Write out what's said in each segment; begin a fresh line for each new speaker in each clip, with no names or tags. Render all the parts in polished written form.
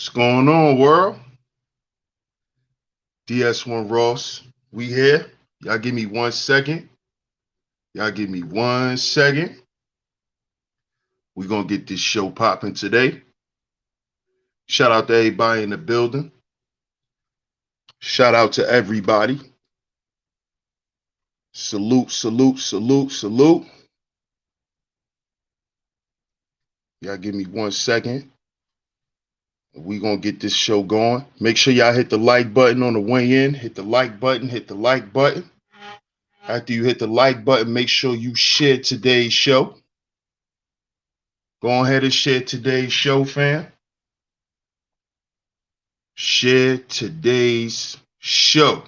What's going on, world? DS1 Ross, we here. Y'all give me 1 second. Y'all give me 1 second. We're going to get this show popping today. Shout out to everybody in the building. Shout out to everybody. Salute, salute, salute, salute. Y'all give me 1 second. We're going to get this show going. Make sure y'all hit the like button on the way in. Hit the like button. Hit the like button. After you hit the like button, make sure you share today's show. Go ahead and share today's show, fam. Share today's show.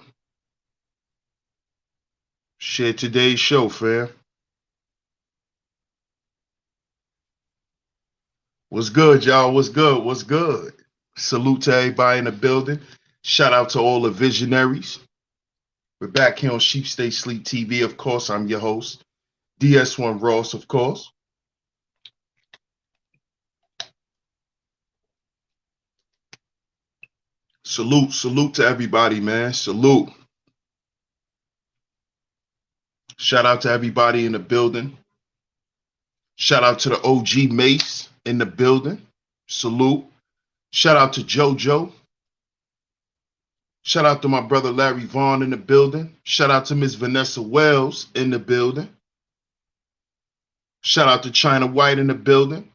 Share today's show, fam. What's good, y'all? What's good? What's good? Salute to everybody in the building. Shout out to all the visionaries. We're back here on SHEEPSTAYSLEEPTV. Of course, I'm your host, DS1 Ross, of course. Salute, salute to everybody, man. Salute. Shout out to everybody in the building. Shout out to the OG Mace in the building. Salute. Shout out to JoJo. Shout out to my brother Larry Vaughn in the building. Shout out to Miss Vanessa Wells in the building. Shout out to China White in the building.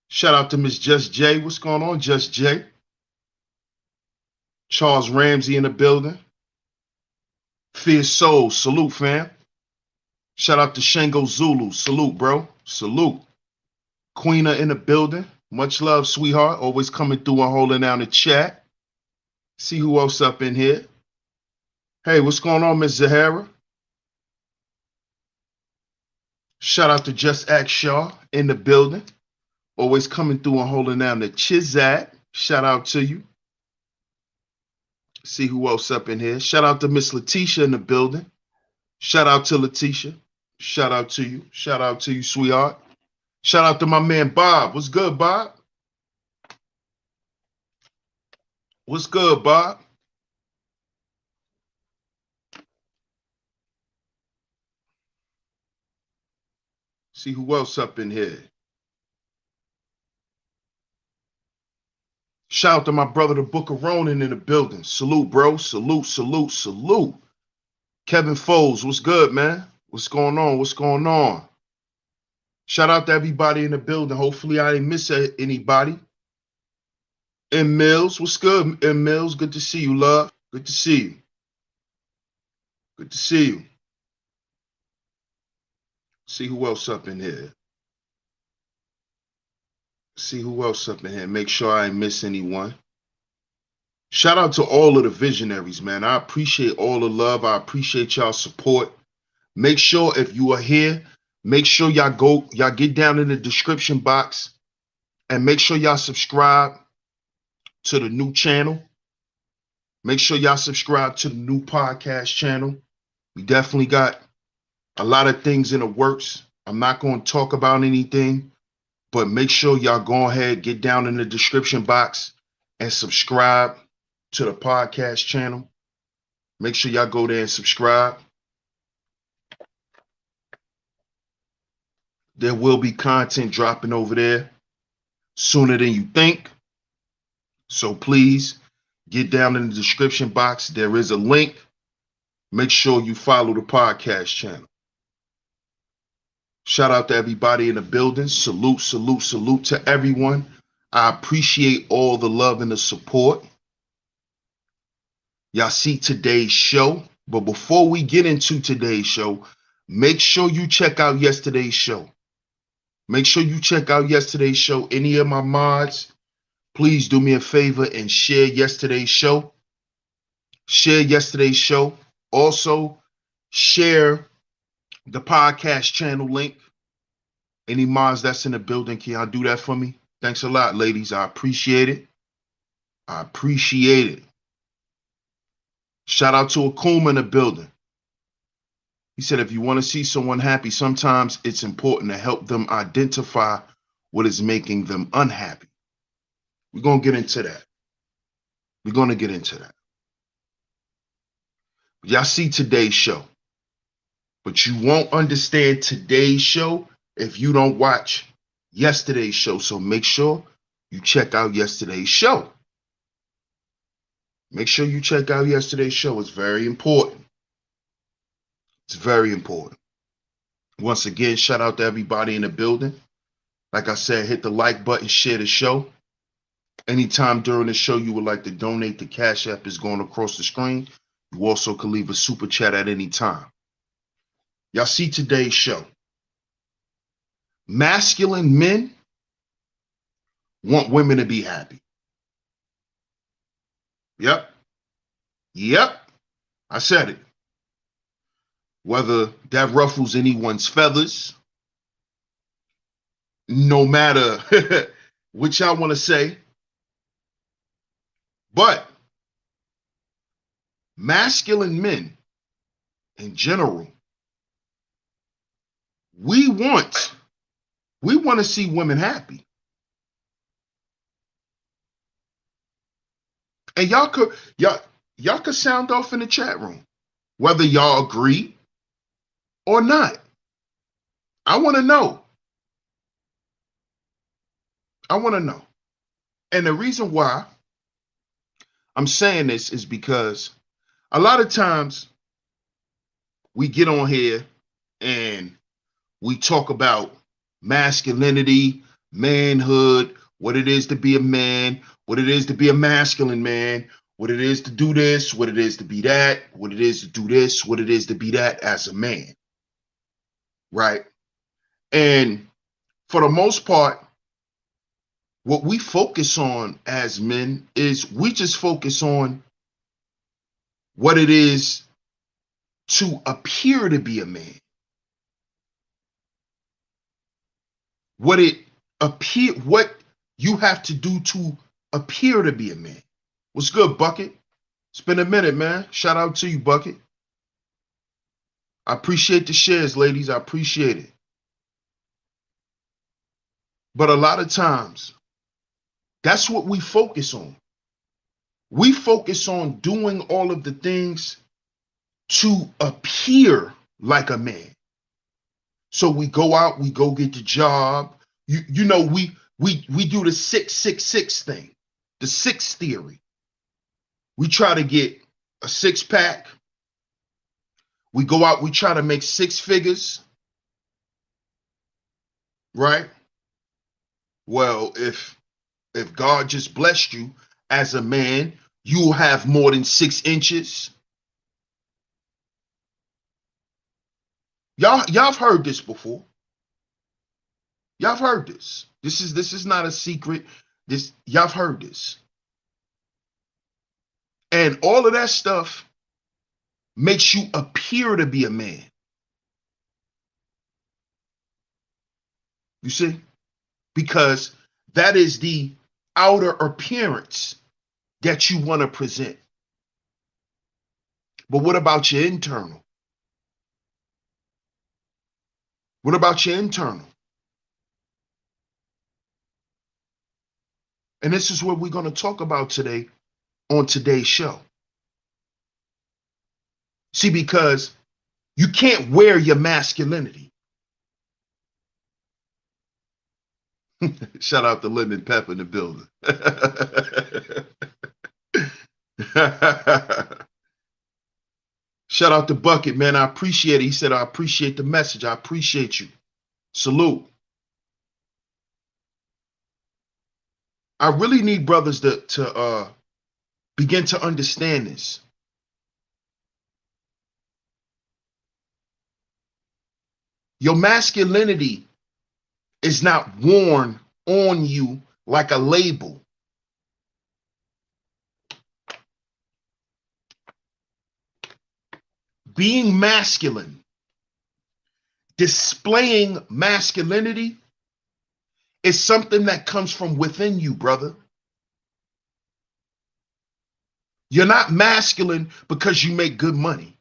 Shout out to Miss Just J. What's going on, Just J? Charles Ramsey in the building. Fierce Soul. Salute, fam. Shout out to Shango Zulu. Salute, bro. Salute. Queena in the building. Much love, sweetheart. Always coming through and holding down the chat. See who else up in here. Hey, what's going on, Miss Zahara? Shout out to Just Act Shaw in the building. Always coming through and holding down the Chizat. Shout out to you. See who else up in here. Shout out to Miss Letitia in the building. Shout out to Letitia. Shout out to you. Shout out to you, sweetheart. Shout out to my man Bob. What's good, Bob? What's good, Bob? See who else up in here. Shout out to my brother, the Book of Ronan in the building. Salute, bro. Salute, salute, salute. Kevin Foles, what's good, man? What's going on? What's going on? Shout out to everybody in the building. Hopefully I didn't miss anybody. M. Mills, what's good, M. Mills? Good to see you, love. Good to see you. Good to see you. See who else up in here. See who else up in here. Make sure I ain't miss anyone. Shout out to all of the visionaries, man. I appreciate all the love. I appreciate y'all support. Make sure if you are here, make sure y'all get down in the description box and make sure y'all subscribe to the new channel. Make sure y'all subscribe to the new podcast channel. We definitely got a lot of things in the works. I'm not going to talk about anything, but make sure y'all go ahead, get down in the description box and subscribe to the podcast channel. Make sure y'all go there and subscribe. There will be content dropping over there sooner than you think. So please get down in the description box. There is a link. Make sure you follow the podcast channel. Shout out to everybody in the building. Salute, salute, salute to everyone. I appreciate all the love and the support. Y'all see today's show. But before we get into today's show, make sure you check out yesterday's show. Make sure you check out yesterday's show. Any of my mods, please do me a favor and share yesterday's show. Share yesterday's show. Also, share the podcast channel link. Any mods that's in the building, can y'all do that for me? Thanks a lot, ladies. I appreciate it. I appreciate it. Shout out to Akuma in the building. He said, if you want to see someone happy, sometimes it's important to help them identify what is making them unhappy. We're going to get into that. We're going to get into that. Y'all see today's show, but you won't understand today's show if you don't watch yesterday's show. So make sure you check out yesterday's show. Make sure you check out yesterday's show. It's very important. It's very important. Once again, shout out to everybody in the building. Like I said, hit the like button, share the show. Anytime during the show you would like to donate, the Cash App is going across the screen. You also can leave a super chat at any time. Y'all see today's show. Masculine men want women to be happy. Yep. I said it. Whether that ruffles anyone's feathers, no matter what y'all want to say, but masculine men in general, we want to see women happy. And y'all could sound off in the chat room, whether y'all agree or not. I want to know. And the reason why I'm saying this is because a lot of times we get on here and we talk about masculinity, manhood, what it is to be a man, what it is to be a masculine man, what it is to do this, what it is to be that, what it is to do this, what it is to be that as a man. Right? And for the most part, what we focus on as men is we just focus on what it is to appear to be a man. What you have to do to appear to be a man. What's good, Bucket? It's been a minute, man. Shout out to you, Bucket. I appreciate the shares, ladies. I appreciate it. But a lot of times, that's what we focus on. We focus on doing all of the things to appear like a man. So we go out, we go get the job. You know, we do the 666 thing, the 6 theory. We try to get a 6-pack. We go out, we try to make 6 figures. Right? Well, if God just blessed you as a man, you'll have more than 6 inches. Y'all have heard this before. Y'all have heard this. This is not a secret. Y'all have heard this. And all of that stuff makes you appear to be a man. You see? Because that is the outer appearance that you want to present. But what about your internal? What about your internal? And this is what we're going to talk about today on today's show. See, because you can't wear your masculinity. Shout out to Lemon Pepper in the building. Shout out to Bucket, man. I appreciate it. He said, I appreciate the message. I appreciate you. Salute. I really need brothers to begin to understand this. Your masculinity is not worn on you like a label. Being masculine, displaying masculinity is something that comes from within you, brother. You're not masculine because you make good money.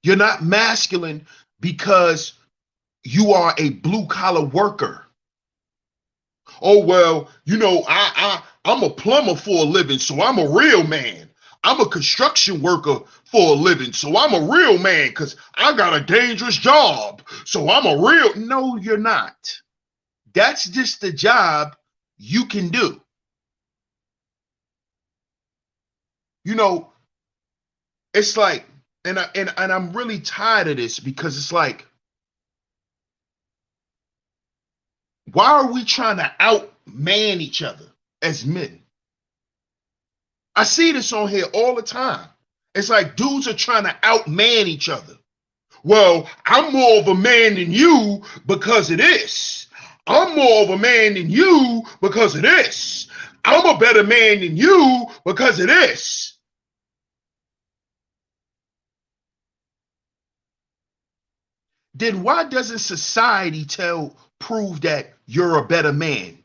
You're not masculine because you are a blue-collar worker Oh, well, I'm a plumber for a living, so I'm a real man. I'm a construction worker for a living, so I'm a real man because I got a dangerous job. So I'm a real. No, you're not. That's just the job you can do. You know, it's like, and I'm really tired of this because it's like, why are we trying to outman each other as men? I see this on here all the time. It's like dudes are trying to outman each other. Well, I'm more of a man than you because of this. I'm more of a man than you because of this. I'm a better man than you because of this. Then why doesn't society prove that you're a better man?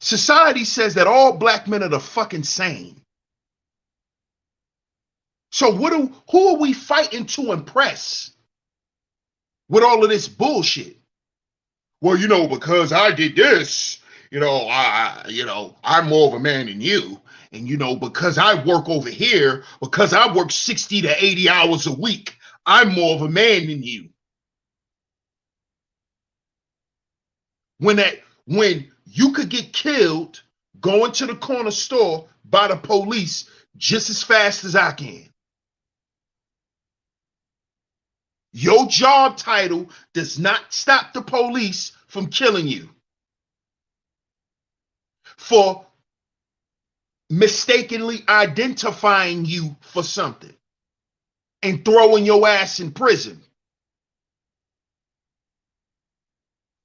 Society says that all black men are the fucking same. So who are we fighting to impress with all of this bullshit? Well, because I did this, I'm more of a man than you. And because I work over here, because I work 60 to 80 hours a week, I'm more of a man than you. When you could get killed going to the corner store by the police just as fast as I can. Your job title does not stop the police from killing you for mistakenly identifying you for something and throwing your ass in prison.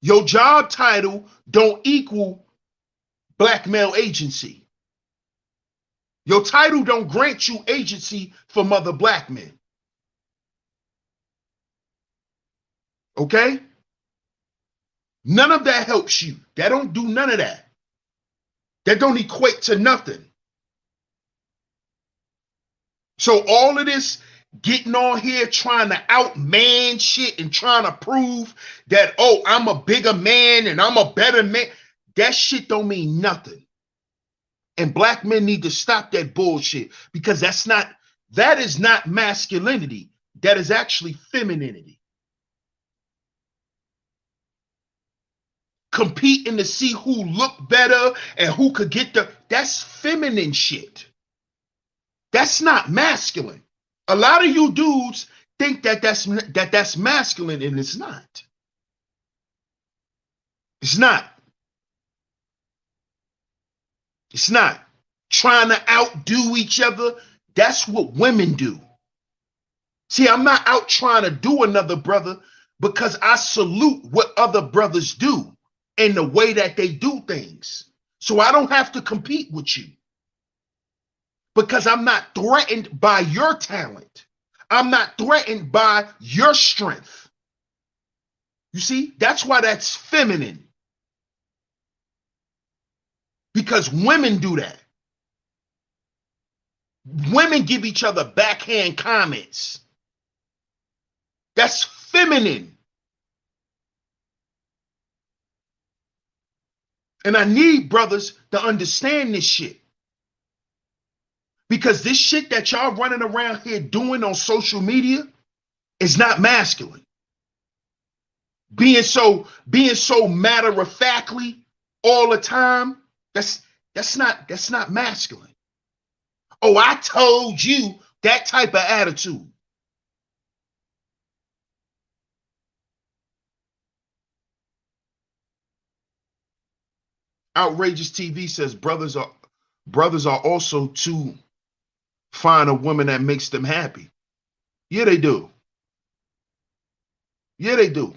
Your job title don't equal black male agency. Your title don't grant you agency from other black men. Okay? None of that helps you. That don't do none of that. That don't equate to nothing. So all of this getting on here trying to outman shit and trying to prove that, oh, I'm a bigger man and I'm a better man, that shit don't mean nothing. And black men need to stop that bullshit because that is not masculinity. That is actually femininity. Competing to see who looked better and who could get that's feminine shit. That's not masculine. A lot of you dudes think that's masculine, and it's not. It's not. It's not. Trying to outdo each other, that's what women do. See, I'm not out trying to do another brother because I salute what other brothers do and the way that they do things. So I don't have to compete with you because I'm not threatened by your talent. I'm not threatened by your strength. You see, that's why that's feminine. Because women do that. Women give each other backhand comments. That's feminine. And I need brothers to understand this shit. Because this shit that y'all running around here doing on social media is not masculine. Being so matter of factly all the time, that's not masculine. Oh, I told you, that type of attitude. Outrageous TV says brothers are also to find a woman that makes them happy. Yeah, they do. Yeah, they do.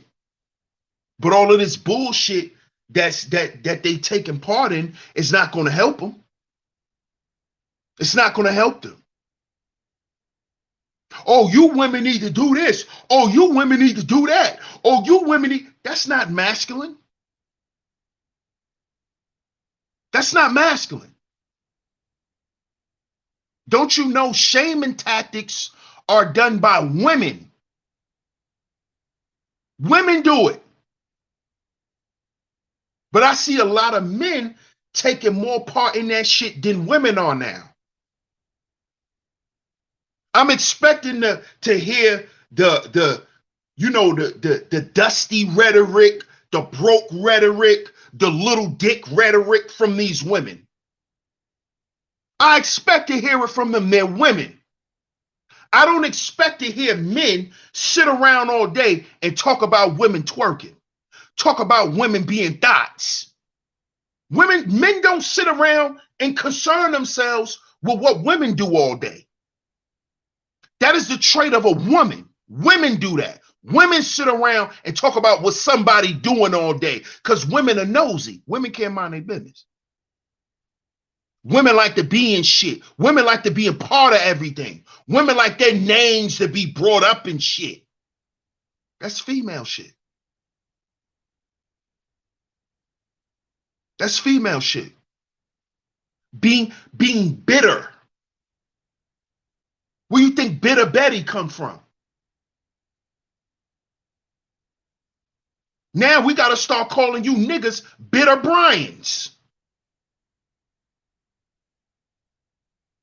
But all of this bullshit that they taking part in is not going to help them. It's not going to help them. Oh, you women need to do this. Oh, you women need to do that. Oh, you women need. That's not masculine. That's not masculine. Don't you know shaming tactics are done by women? Women do it. But I see a lot of men taking more part in that shit than women are now. I'm expecting to hear the dusty rhetoric, the broke rhetoric, the little dick rhetoric from these women. I expect to hear it from them. They're women. I don't expect to hear men sit around all day and talk about women twerking, talk about women being thoughts. Men don't sit around and concern themselves with what women do all day. That is the trait of a woman. Women do that. Women sit around and talk about what somebody doing all day because women are nosy. Women can't mind their business. Women like to be in shit. Women like to be a part of everything. Women like their names to be brought up in shit. That's female shit. That's female shit. Being bitter. Where you think Bitter Betty come from? Now we got to start calling you niggas Bitter Bryans.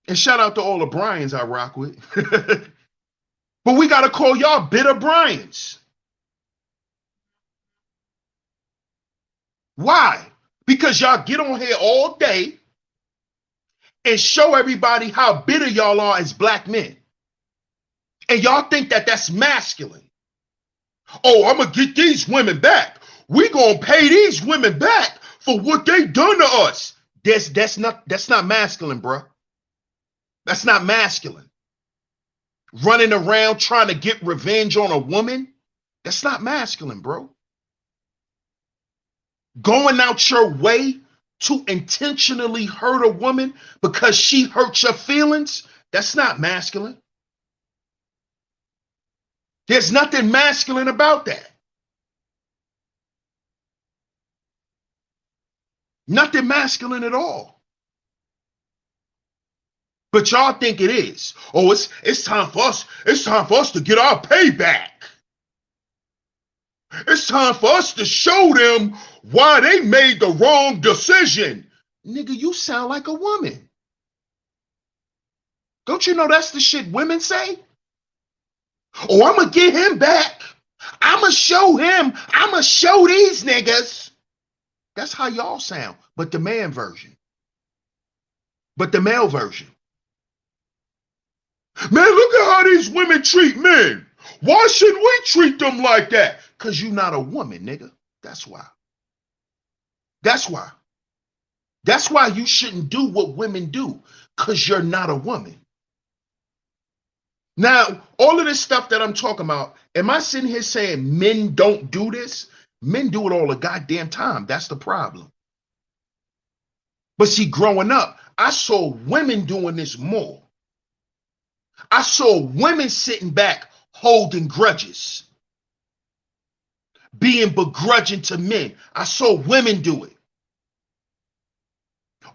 And shout out to all the Bryans I rock with. But we got to call y'all Bitter Bryans. Why? Because y'all get on here all day and show everybody how bitter y'all are as black men. And y'all think that that's masculine. Oh, I'm going to get these women back. We going to pay these women back for what they done to us. That's not masculine, bro. That's not masculine. Running around trying to get revenge on a woman, that's not masculine, bro. Going out your way to intentionally hurt a woman because she hurt your feelings, that's not masculine. There's nothing masculine about that. Nothing masculine at all. But y'all think it is. Oh, it's time for us. It's time for us to get our payback. It's time for us to show them why they made the wrong decision. Nigga, you sound like a woman. Don't you know that's the shit women say? Oh, I'm going to get him back. I'm going to show him. I'm going to show these niggas. That's how y'all sound. But the man version. But the male version. Man, look at how these women treat men. Why should we treat them like that? Because you're not a woman, nigga. That's why. That's why. That's why you shouldn't do what women do. Because you're not a woman. Now, all of this stuff that I'm talking about, am I sitting here saying men don't do this? Men do it all the goddamn time. That's the problem. But see, growing up, I saw women doing this more. I saw women sitting back holding grudges, being begrudging to men. I saw women do it.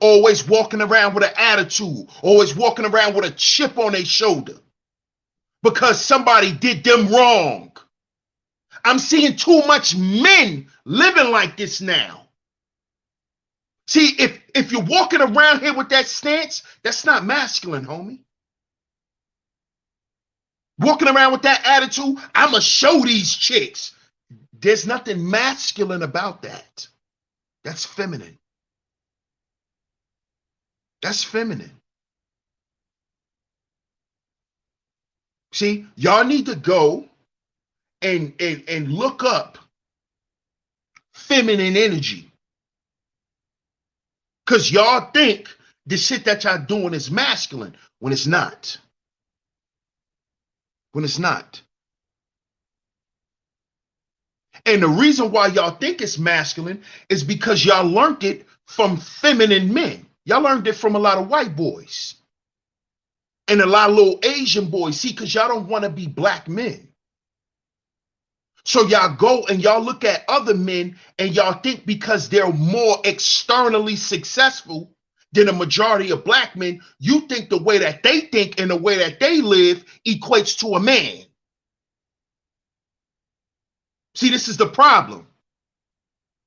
Always walking around with an attitude, always walking around with a chip on their shoulder because somebody did them wrong. I'm seeing too much men living like this now. See, if you're walking around here with that stance, that's not masculine, homie. Walking around with that attitude, I'm going to show these chicks. There's nothing masculine about that. That's feminine. That's feminine. See, y'all need to go and look up feminine energy. Because y'all think the shit that y'all doing is masculine when it's not. When it's not. And the reason why y'all think it's masculine is because y'all learned it from feminine men. Y'all learned it from a lot of white boys. And a lot of little Asian boys. See, because y'all don't want to be black men. So y'all go and y'all look at other men and y'all think because they're more externally successful than a majority of black men, you think the way that they think and the way that they live equates to a man. See, this is the problem.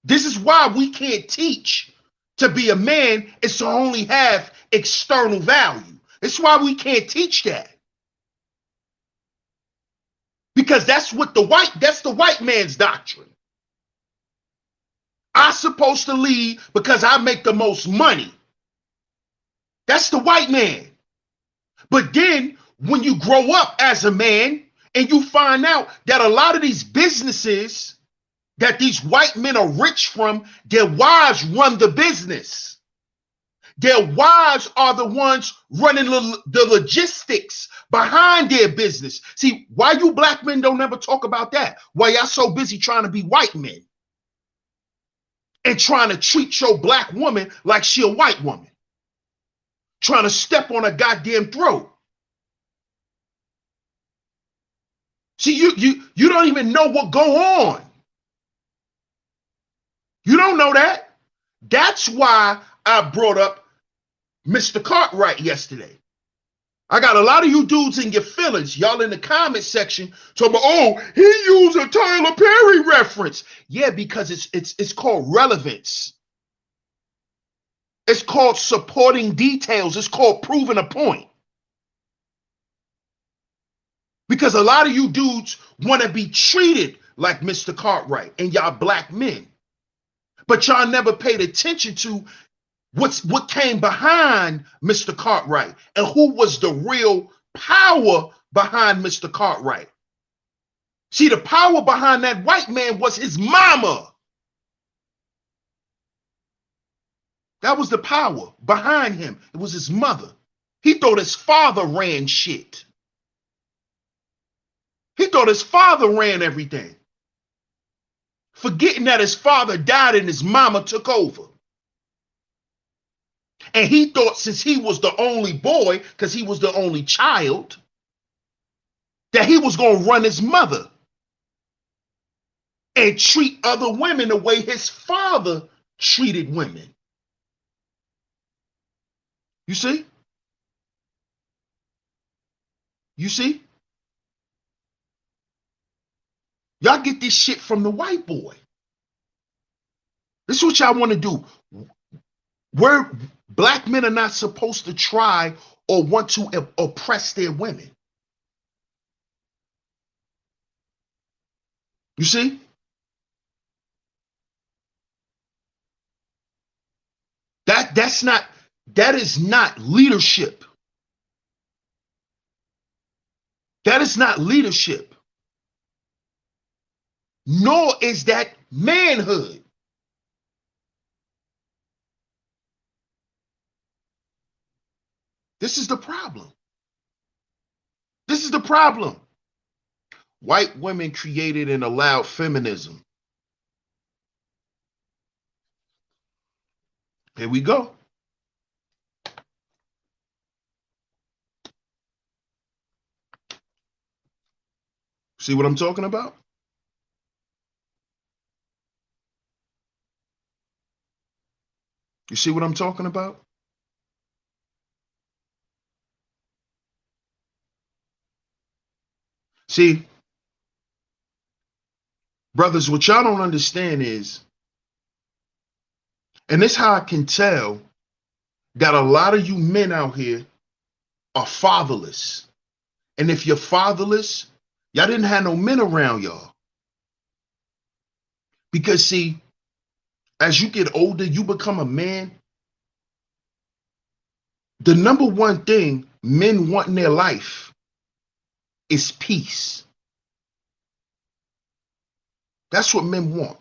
This is why we can't teach to be a man is to only have external value. It's why we can't teach that. Because that's the white man's doctrine. I'm supposed to lead because I make the most money. That's the white man. But then when you grow up as a man and you find out that a lot of these businesses that these white men are rich from, their wives run the business. Their wives are the ones running the logistics behind their business. See, why you black men don't ever talk about that? Why y'all so busy trying to be white men and trying to treat your black woman like she a white woman, trying to step on a goddamn throat. See, you don't even know what go on. You don't know that. That's why I brought up Mr. Cartwright yesterday. I got a lot of you dudes in your feelings, y'all in the comment section, talking about, oh, he used a Tyler Perry reference. Yeah, because it's called relevance. It's called supporting details. It's called proving a point. Because a lot of you dudes want to be treated like Mr. Cartwright and y'all black men. But y'all never paid attention to what came behind Mr. Cartwright and who was the real power behind Mr. Cartwright. See, the power behind that white man was his mama. That was the power behind him. It was his mother. He thought his father ran shit. He thought his father ran everything, forgetting that his father died and his mama took over. And he thought since he was the only boy, because he was the only child, that he was going to run his mother and treat other women the way his father treated women. You see? You see? Y'all get this shit from the white boy. This is what y'all want to do. Where black men are not supposed to try or want to oppress their women. You see? That is not leadership. That is not leadership. Nor is that manhood. This is the problem. This is the problem. White women created and allowed feminism. Here we go. See what I'm talking about? You see what I'm talking about? See, brothers, what y'all don't understand is, and this is how I can tell that a lot of you men out here are fatherless. And if you're fatherless, y'all didn't have no men around y'all. Because see, as you get older, you become a man. The number one thing men want in their life is peace. That's what men want.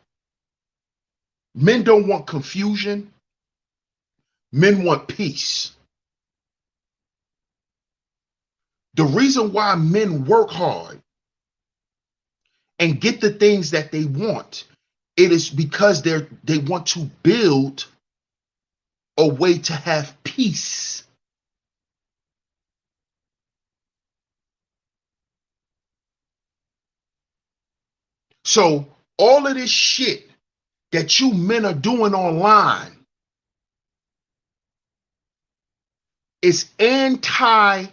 Men don't want confusion. Men want peace. The reason why men work hard and get the things that they want, it is because they want to build a way to have peace. So all of this shit that you men are doing online is anti-man.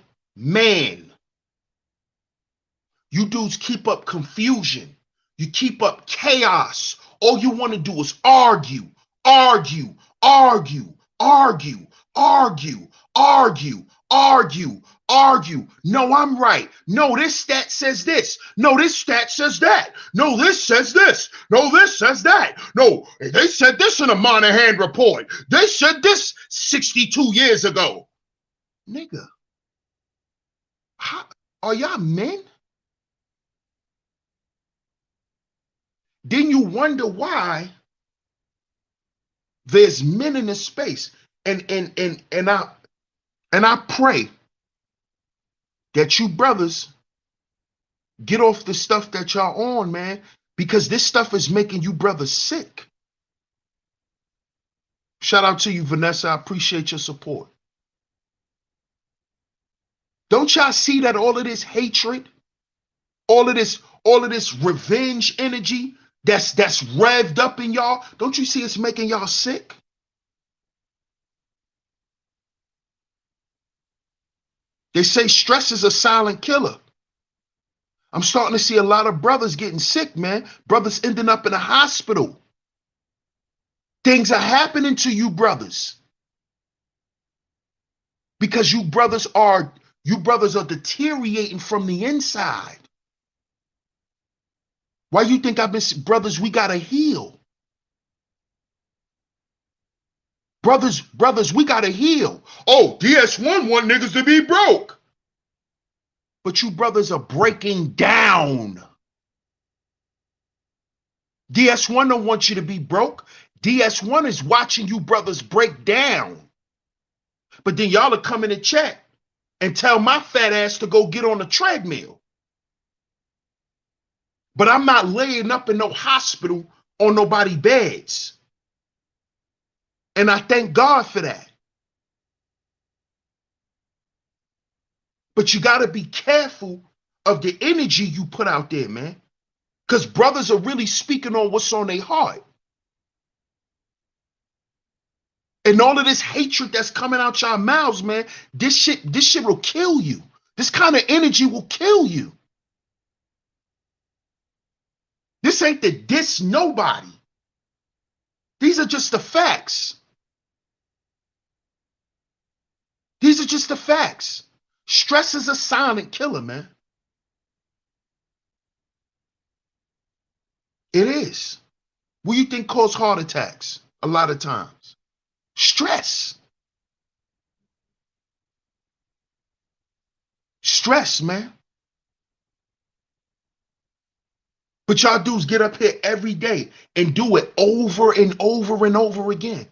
You dudes keep up confusion. You keep up chaos All you want to do is argue, argue, argue, argue, argue, argue, argue, argue. No, I'm right. No, this stat says this. No, this stat says that. No, this says this. No, this says that. No, they said this in a Monahan report. They said this 62 years ago. Nigga, how, are y'all men? Then you wonder why there's men in this space. And I pray that you brothers get off the stuff that y'all on, man, because this stuff is making you brothers sick. Shout out to you, Vanessa. I appreciate your support. Don't y'all see that all of this hatred, all of this revenge energy that's revved up in y'all? Don't you see it's making y'all sick? They say stress is a silent killer. I'm starting to see a lot of brothers getting sick, man. Brothers ending up in a hospital. Things are happening to you brothers because you brothers are deteriorating from the inside. Why you think I've been, brothers, we gotta heal. Brothers, we gotta heal. Oh, DS1 want niggas to be broke. But you brothers are breaking down. DS1 don't want you to be broke. DS1 is watching you brothers break down. But then y'all are coming to chat and tell my fat ass to go get on the treadmill. But I'm not laying up in no hospital on nobody's beds. And I thank God for that. But you got to be careful of the energy you put out there, man. Because brothers are really speaking on what's on their heart. And all of this hatred that's coming out your mouths, man, this shit will kill you. This kind of energy will kill you. This ain't to diss nobody. These are just the facts. These are just the facts. Stress is a silent killer, man. It is. What do you think causes heart attacks a lot of times? Stress. Stress, man. But y'all dudes get up here every day and do it over and over and over again.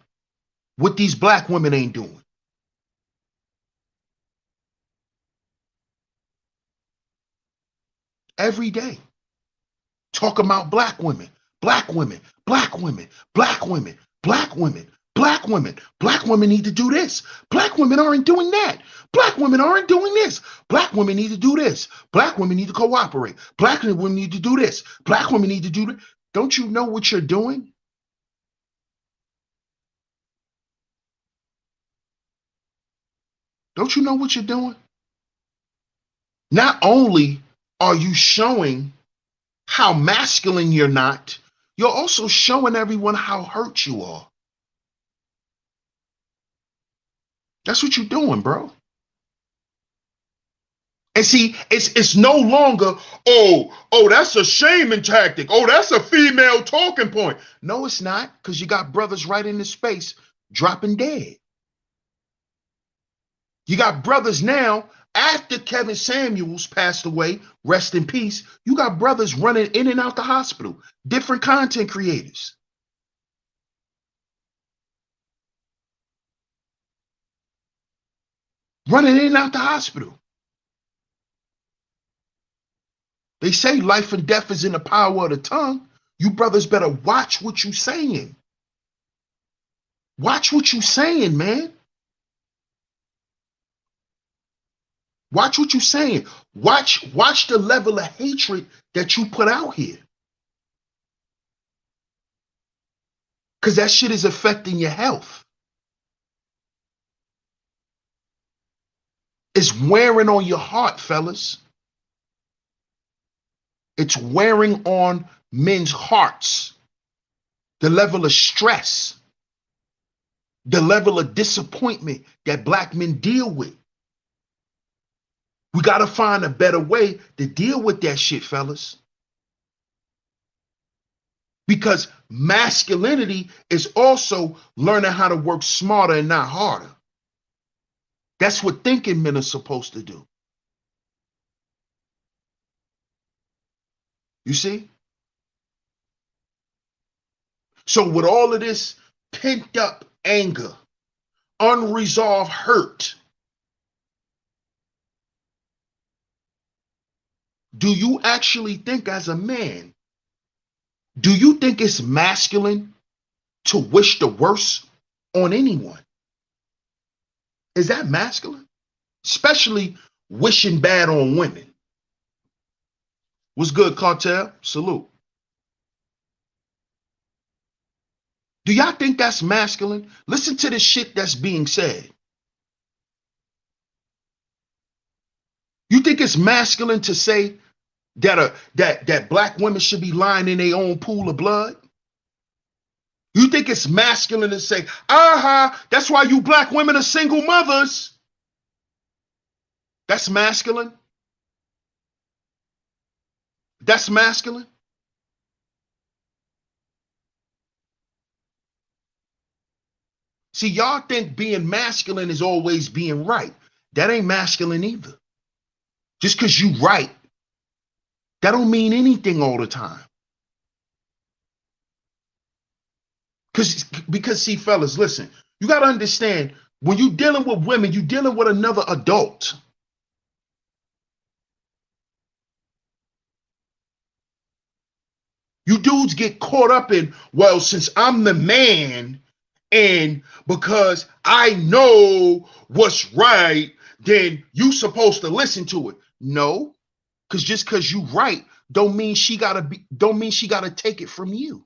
What these black women ain't doing. Every day. Talk about black women, black women, black women, black women, black women, black women. Black women need to do this. Black women aren't doing that. Black women aren't doing this. Black women need to do this. Black women need to cooperate. Black women need to do this. Black women need to do that. Don't you know what you're doing? Don't you know what you're doing? Not only are you showing how masculine you're not, you're also showing everyone how hurt you are. That's what you're doing, bro. And see, it's no longer, oh, that's a shaming tactic. Oh, that's a female talking point. No, it's not, because you got brothers right in this space dropping dead. You got brothers now, after Kevin Samuels passed away, rest in peace, you got brothers running in and out the hospital, different content creators. Running in and out the hospital. They say life and death is in the power of the tongue. You brothers better watch what you saying. Watch what you saying, man. Watch what you saying. Watch the level of hatred that you put out here. Because that shit is affecting your health. It's wearing on your heart, fellas. It's wearing on men's hearts. the level of stress, the level of disappointment that black men deal with. We got to find a better way to deal with that shit, fellas. Because masculinity is also learning how to work smarter and not harder. That's what thinking men are supposed to do. You see? So with all of this pent up anger, unresolved hurt, do you actually think as a man, do you think it's masculine to wish the worst on anyone? Is that masculine? Especially wishing bad on women. What's good, Cartel? Salute. Do y'all think that's masculine? Listen to the shit that's being said. You think it's masculine to say that black women should be lying in their own pool of blood? You think it's masculine to say, that's why you black women are single mothers? That's masculine? That's masculine? See, y'all think being masculine is always being right. That ain't masculine either. Just because you right, that don't mean anything all the time. Because see, fellas, listen, you got to understand, when you're dealing with women, you're dealing with another adult. You dudes get caught up in, well, since I'm the man, and because I know what's right, then you supposed to listen to it. No, because just because you right don't mean she gotta take it from you.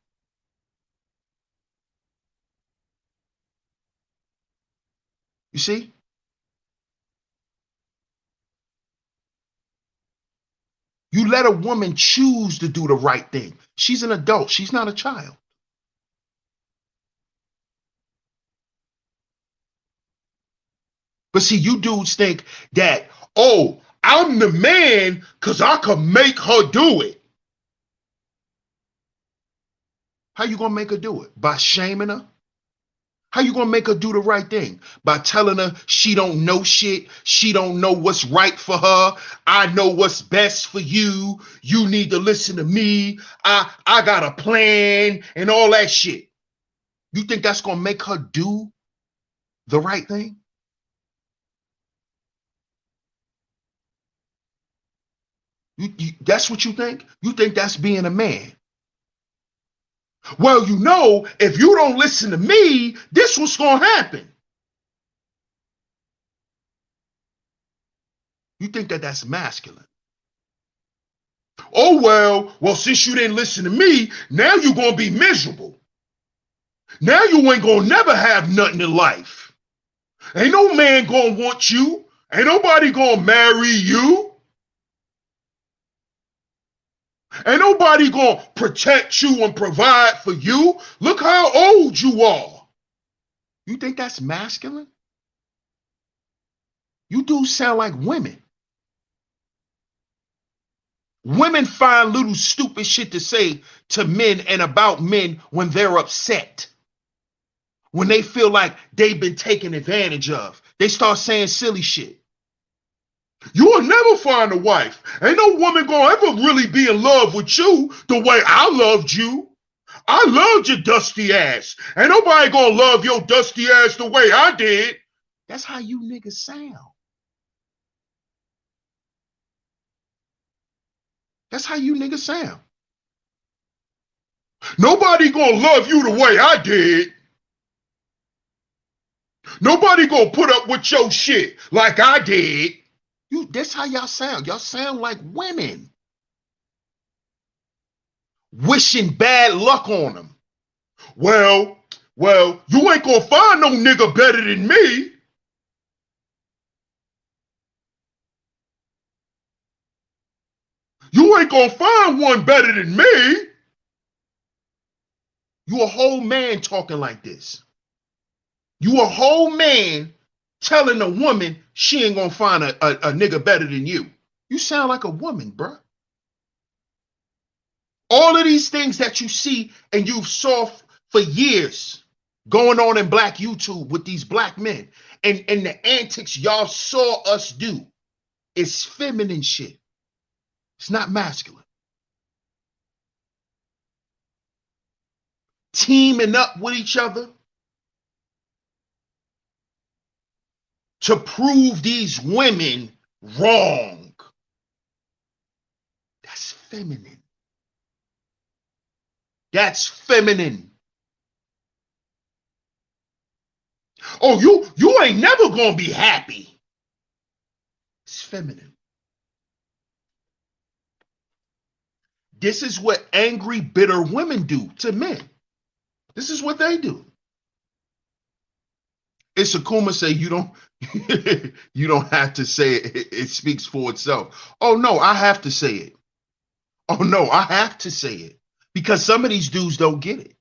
You see? You let a woman choose to do the right thing. She's an adult. She's not a child. But see, you dudes think that, oh, I'm the man because I can make her do it. How you gonna make her do it? By shaming her? How you gonna make her do the right thing? By telling her she don't know shit, she don't know what's right for her. I know what's best for you. You need to listen to me. I got a plan and all that shit. You think that's gonna make her do the right thing? That's what you think? You think that's being a man? Well, you know, if you don't listen to me, this what's gonna happen. You think that that's masculine? Oh, well, since you didn't listen to me, now you're gonna be miserable. Now you ain't gonna never have nothing in life. Ain't no man gonna want you. Ain't nobody gonna marry you. Ain't nobody gonna protect you and provide for you. Look how old you are. You think that's masculine? You do sound like women. Women find little stupid shit to say to men and about men when they're upset. When they feel like they've been taken advantage of. They start saying silly shit. You will never find a wife. Ain't no woman gonna ever really be in love with you the way I loved you. I loved your dusty ass. Ain't nobody gonna love your dusty ass the way I did. That's how you niggas sound. That's how you niggas sound. Nobody gonna love you the way I did. Nobody gonna put up with your shit like I did. That's how y'all sound. Y'all sound like women. Wishing bad luck on them. Well, you ain't gonna find no nigga better than me. You ain't gonna find one better than me. You a whole man talking like this. You a whole man telling a woman she ain't gonna find a nigga better than you. You sound like a woman, bruh. All of these things that you see and you saw for years going on in black YouTube with these black men and the antics y'all saw us do is feminine shit. It's not masculine. Teaming up with each other to prove these women wrong. That's feminine. That's feminine. Oh, you ain't never gonna be happy. It's feminine. This is what angry, bitter women do to men. This is what they do. It's Akuma say you don't you don't have to say it. It speaks for itself. Oh no, I have to say it. Oh no, I have to say it. Because some of these dudes don't get it.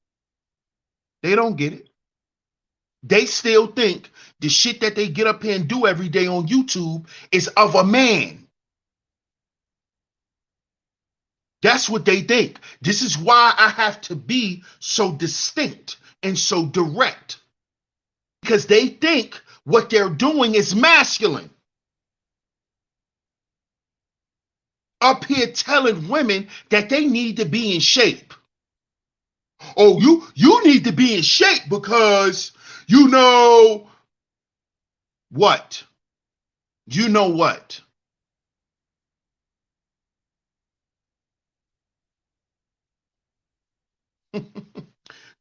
They don't get it. They still think the shit that they get up here and do every day on YouTube is of a man. That's what they think. This is why I have to be so distinct and so direct. Because they think what they're doing is masculine. Up here telling women that they need to be in shape. Oh, you need to be in shape because you know what? You know what?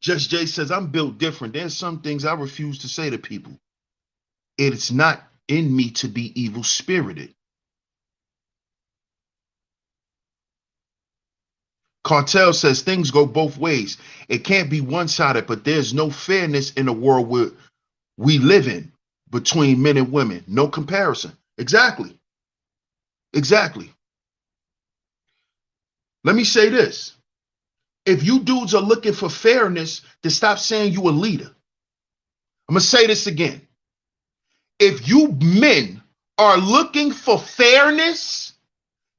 Just Jay says, I'm built different. There's some things I refuse to say to people. It's not in me to be evil spirited. Cartel says things go both ways. It can't be one-sided, but there's no fairness in the world where we live in between men and women. No comparison. Exactly. Exactly. Let me say this. If you dudes are looking for fairness, then stop saying you a leader. I'm going to say this again. If you men are looking for fairness,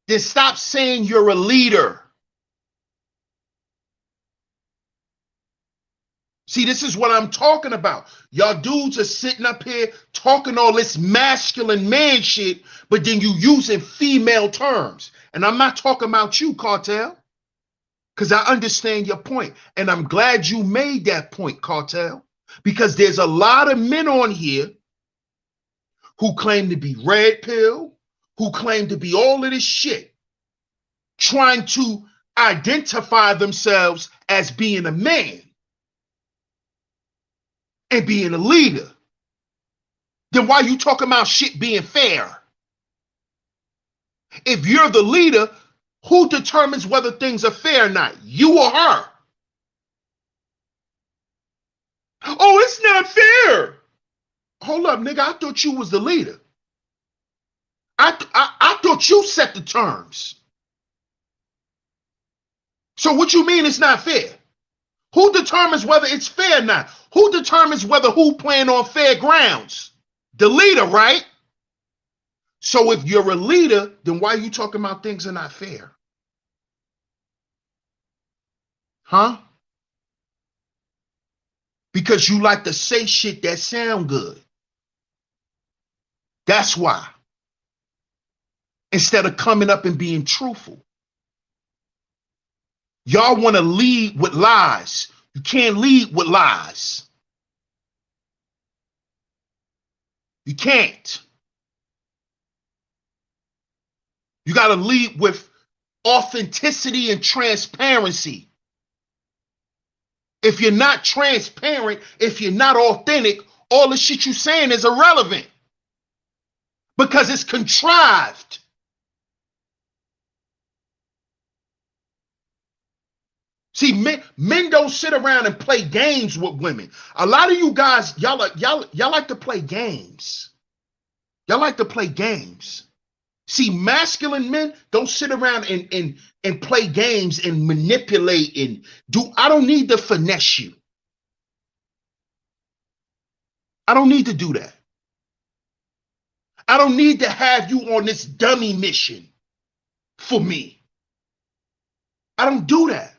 then stop saying you're a leader. See, this is what I'm talking about. Y'all dudes are sitting up here talking all this masculine man shit, but then you using female terms. And I'm not talking about you, Cartel, because I understand your point. And I'm glad you made that point, Cartel, because there's a lot of men on here who claim to be red pill, who claim to be all of this shit, trying to identify themselves as being a man and being a leader. Then why are you talking about shit being fair? If you're the leader, who determines whether things are fair or not? You or her? Oh, it's not fair. Hold up, nigga. I thought you was the leader. I thought you set the terms. So what you mean it's not fair? Who determines whether it's fair or not? Who determines whether who playing on fair grounds? The leader, right? So if you're a leader, then why are you talking about things are not fair? Huh? Because you like to say shit that sound good. That's why. Instead of coming up and being truthful. Y'all want to lead with lies. You can't lead with lies. You can't. You got to lead with authenticity and transparency. If you're not transparent, if you're not authentic, all the shit you're saying is irrelevant because it's contrived. See, men don't sit around and play games with women. A lot of you guys, y'all like to play games. Y'all like to play games. See, masculine men don't sit around and play games and manipulate and do. I don't need to finesse you. I don't need to do that. I don't need to have you on this dummy mission for me. I don't do that.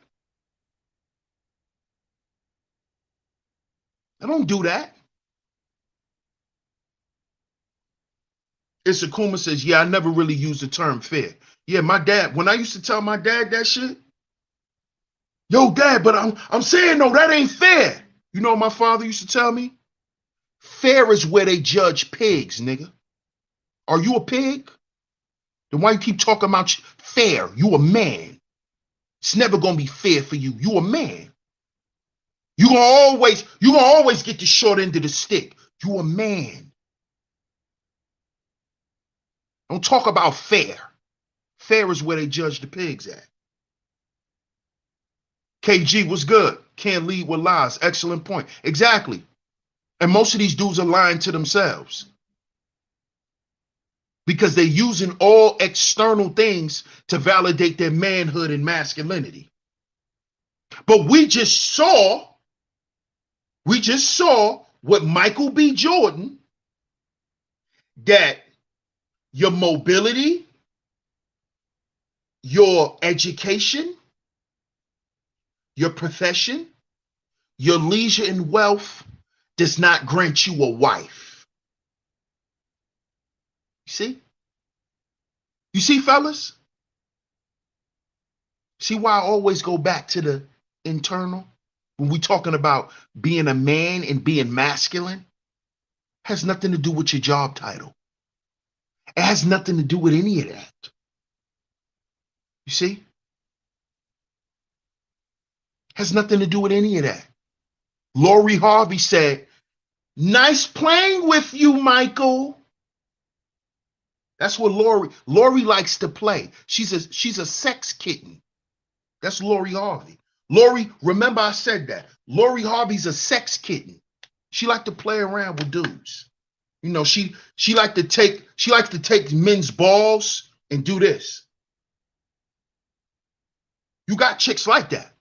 I don't do that. Isakuma says, yeah, I never really used the term fair. Yeah, my dad, when I used to tell my dad that shit, yo, dad, but I'm saying, no, that ain't fair. You know what my father used to tell me? Fair is where they judge pigs, nigga. Are you a pig? Then why you keep talking about fair? You a man. It's never gonna be fair for you. You a man. You gonna always get the short end of the stick. You a man. Don't talk about fair. Fair is where they judge the pigs at. KG was good. Can't lead with lies. Excellent point. Exactly. And most of these dudes are lying to themselves because they're using all external things to validate their manhood and masculinity. But we just saw with Michael B. Jordan that your mobility, your education, your profession, your leisure and wealth does not grant you a wife. You see? You see, fellas? See why I always go back to the internal? When we're talking about being a man and being masculine, has nothing to do with your job title. It has nothing to do with any of that. You see? Has nothing to do with any of that. Lori Harvey said, nice playing with you, Michael. That's what Lori likes to play. She's a sex kitten. That's Lori Harvey. Lori, remember I said that. Lori Harvey's a sex kitten. She like to play around with dudes. You know, she likes to take men's balls and do this. You got chicks like that.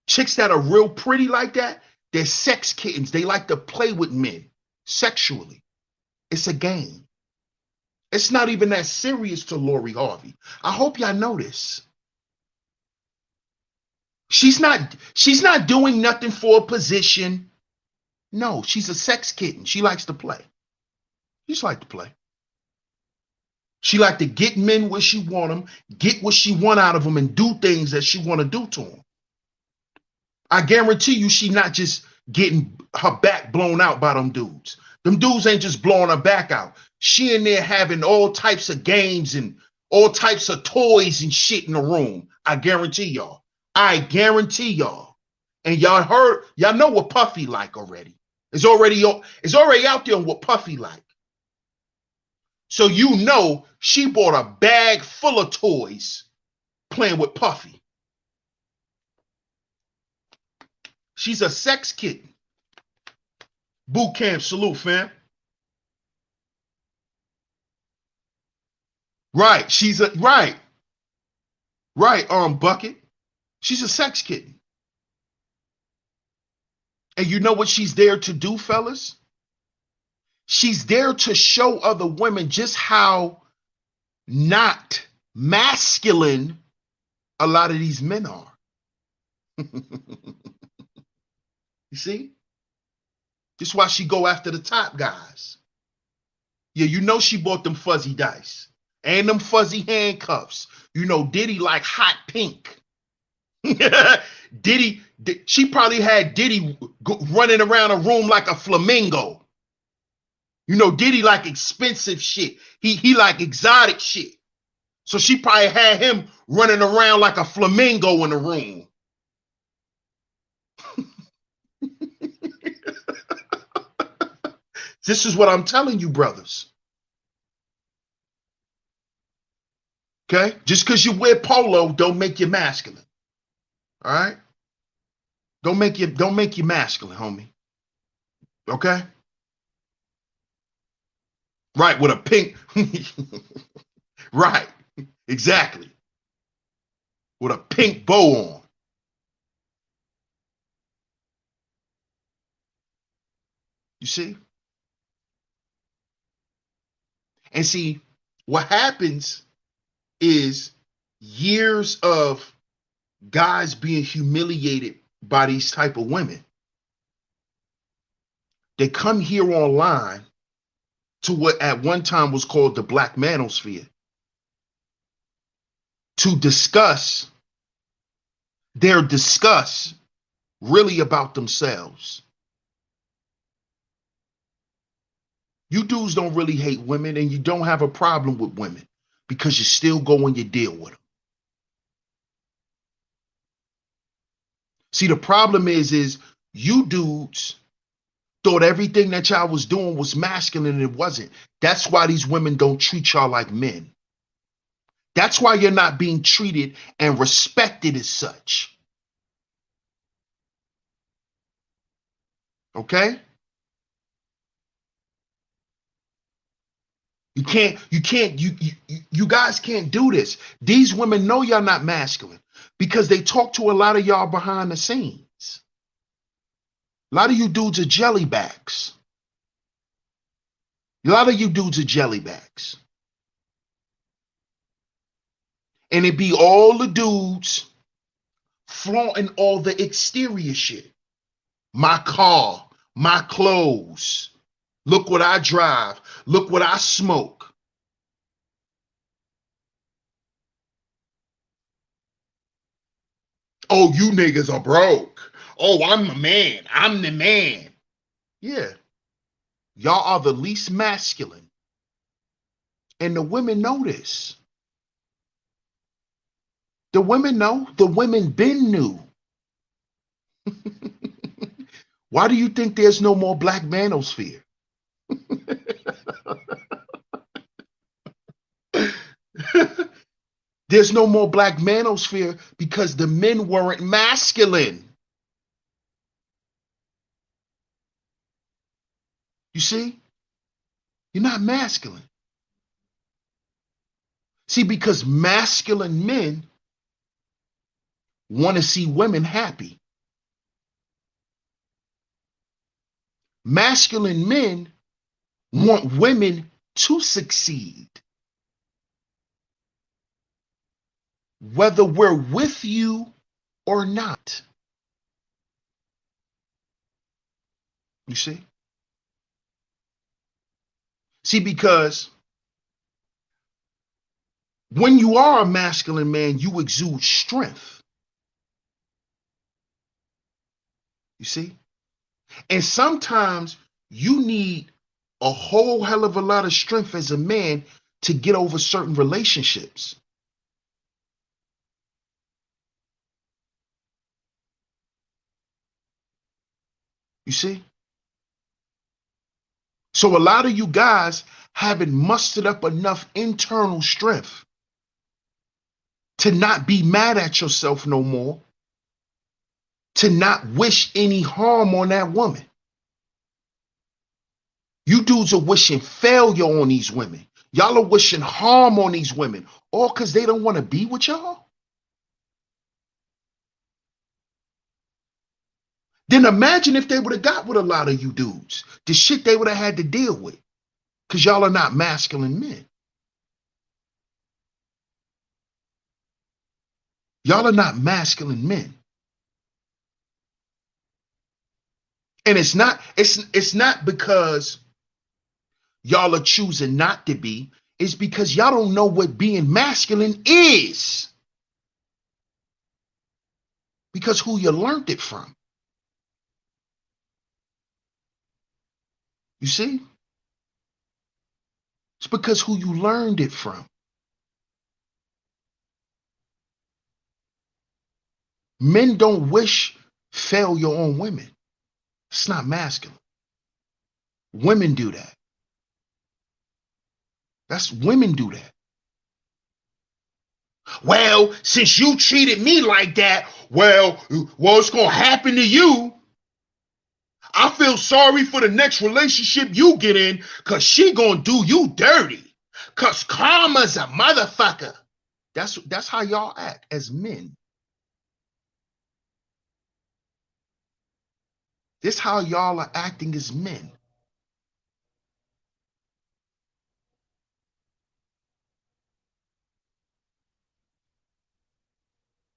Chicks that are real pretty like that, they're sex kittens. They like to play with men sexually. It's a game. It's not even that serious to Lori Harvey. I hope y'all know this. She's not doing nothing for a position. No, she's a sex kitten. She likes to play. She just like to play. She like to get men where she want them, get what she want out of them, and do things that she want to do to them. I guarantee you she not just getting her back blown out by them dudes. Them dudes ain't just blowing her back out. She in there having all types of games and all types of toys and shit in the room. I guarantee y'all. I guarantee y'all. And y'all know what Puffy like already. It's already out there on what Puffy like. So you know she bought a bag full of toys playing with Puffy. She's a sex kitten. Boot camp salute, fam. Right, she's a right, Bucket. She's a sex kitten. And you know what she's there to do, fellas? She's there to show other women just how not masculine a lot of these men are. You see? That's why she go after the top guys. Yeah, you know she bought them fuzzy dice and them fuzzy handcuffs. You know, Diddy like hot pink. She probably had Diddy running around a room like a flamingo. You know, Diddy like expensive shit. He like exotic shit. So she probably had him running around like a flamingo in the room. This is what I'm telling you, brothers. Okay? Just because you wear polo don't make you masculine. All right? Don't make you masculine, homie. Okay? Right, with a pink Right. Exactly. With a pink bow on. You see? And see, what happens is years of guys being humiliated by these type of women. They come here online to what at one time was called the Black Manosphere to discuss their disgust really about themselves. You dudes don't really hate women and you don't have a problem with women because you still go and you deal with them. See, the problem is you dudes thought everything that y'all was doing was masculine and it wasn't. That's why these women don't treat y'all like men. That's why you're not being treated and respected as such. Okay? You guys can't do this. These women know y'all not masculine because they talk to a lot of y'all behind the scenes. A lot of you dudes are jellybacks. A lot of you dudes are jellybacks. And it be all the dudes flaunting all the exterior shit. My car, my clothes. Look what I drive. Look what I smoke. Oh, you niggas are broke. Oh, I'm the man. I'm the man. Yeah. Y'all are the least masculine. And the women know this. The women know. The women been knew. Why do you think there's no more Black Manosphere? There's no more Black Manosphere because the men weren't masculine. You see? You're not masculine. See, because masculine men want to see women happy. Masculine men want women to succeed. Whether we're with you or not. You see? See, because when you are a masculine man, you exude strength. You see? And sometimes you need a whole hell of a lot of strength as a man to get over certain relationships. You see? So a lot of you guys haven't mustered up enough internal strength to not be mad at yourself no more, to not wish any harm on that woman. You dudes are wishing failure on these women. Y'all are wishing harm on these women, all because they don't want to be with y'all. Then imagine if they would have got with a lot of you dudes, the shit they would have had to deal with, because y'all are not masculine men. Y'all are not masculine men. And it's not because y'all are choosing not to be. It's because y'all don't know what being masculine is. Because who you learned it from. You see? It's because who you learned it from. Men don't wish failure on women. It's not masculine. Women do that. That's women do that. Well, since you treated me like that, well, it's going to happen to you. I feel sorry for the next relationship you get in because she going to do you dirty. Cause karma's a motherfucker. That's how y'all act as men. This how y'all are acting as men.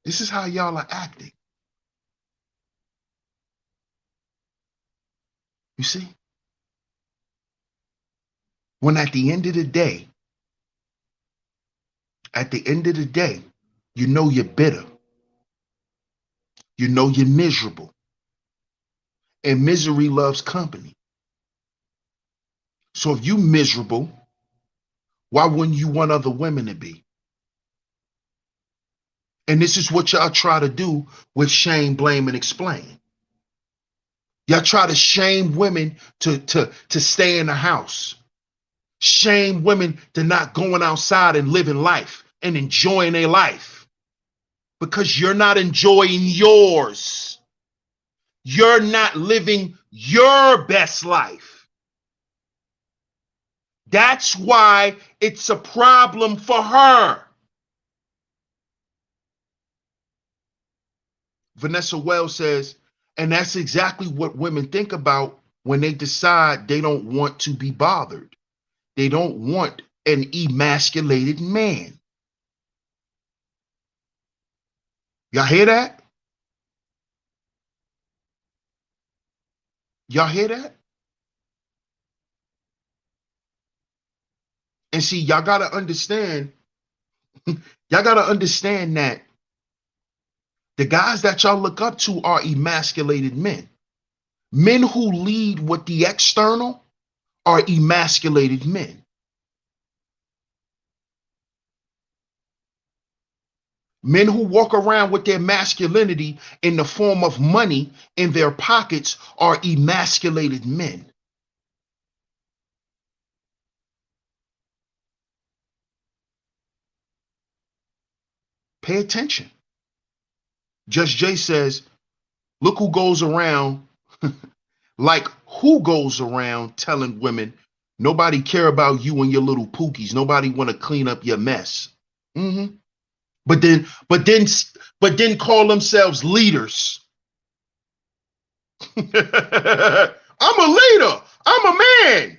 This is how y'all are acting. You see? When at the end of the day, you know you're bitter. You know you're miserable. And misery loves company. So if you miserable, why wouldn't you want other women to be? And this is what y'all try to do with shame, blame, and explain. Y'all try to shame women to stay in the house. Shame women to not going outside and living life and enjoying their life. Because you're not enjoying yours. You're not living your best life. That's why it's a problem for her. Vanessa Wells says, and that's exactly what women think about when they decide they don't want to be bothered. They don't want an emasculated man. Y'all hear that? Y'all hear that? And see, y'all gotta understand that the guys that y'all look up to are emasculated men. Men who lead with the external are emasculated men. Men who walk around with their masculinity in the form of money in their pockets are emasculated men. Pay attention. Just Jay says, look who goes around, like who goes around telling women, nobody care about you and your little pookies. Nobody want to clean up your mess. Mm-hmm. But then call themselves leaders. I'm a leader. I'm a man.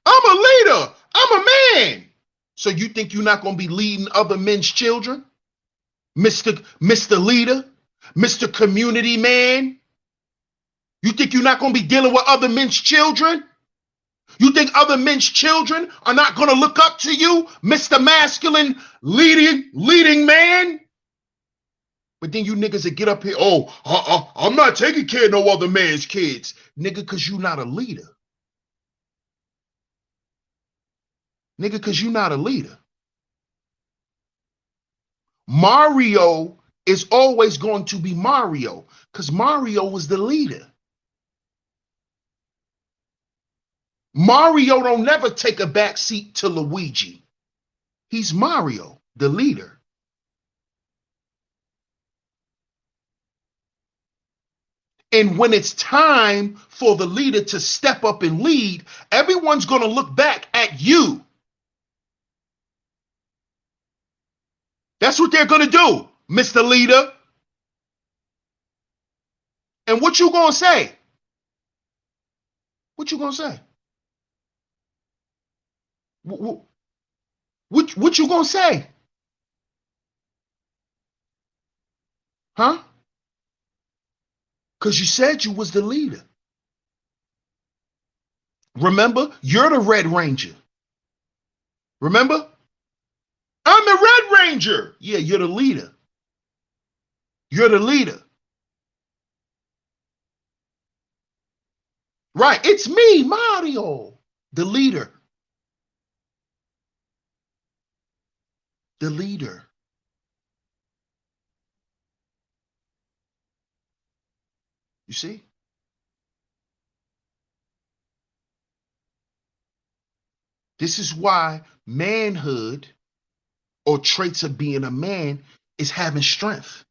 I'm a leader. I'm a man. So you think you're not going to be leading other men's children? Mr. Leader, Mr. Community Man? You think you're not going to be dealing with other men's children? You think other men's children are not going to look up to you, Mr. Masculine leading man? But then you niggas that get up here, I'm not taking care of no other man's kids. Nigga, because you're not a leader. Nigga, because you're not a leader. Mario is always going to be Mario because Mario was the leader. Mario don't never take a back seat to Luigi. He's Mario, the leader. And when it's time for the leader to step up and lead, everyone's going to look back at you. That's what they're going to do, Mr. Leader. And what you going to say? What you going to say? What you going to say? Huh? Because you said you was the leader. Remember, you're the Red Ranger. Remember? I'm the Red Ranger. Yeah, you're the leader. You're the leader. Right, it's me, Mario, the leader. The leader. You see? This is why manhood or traits of being a man is having strength.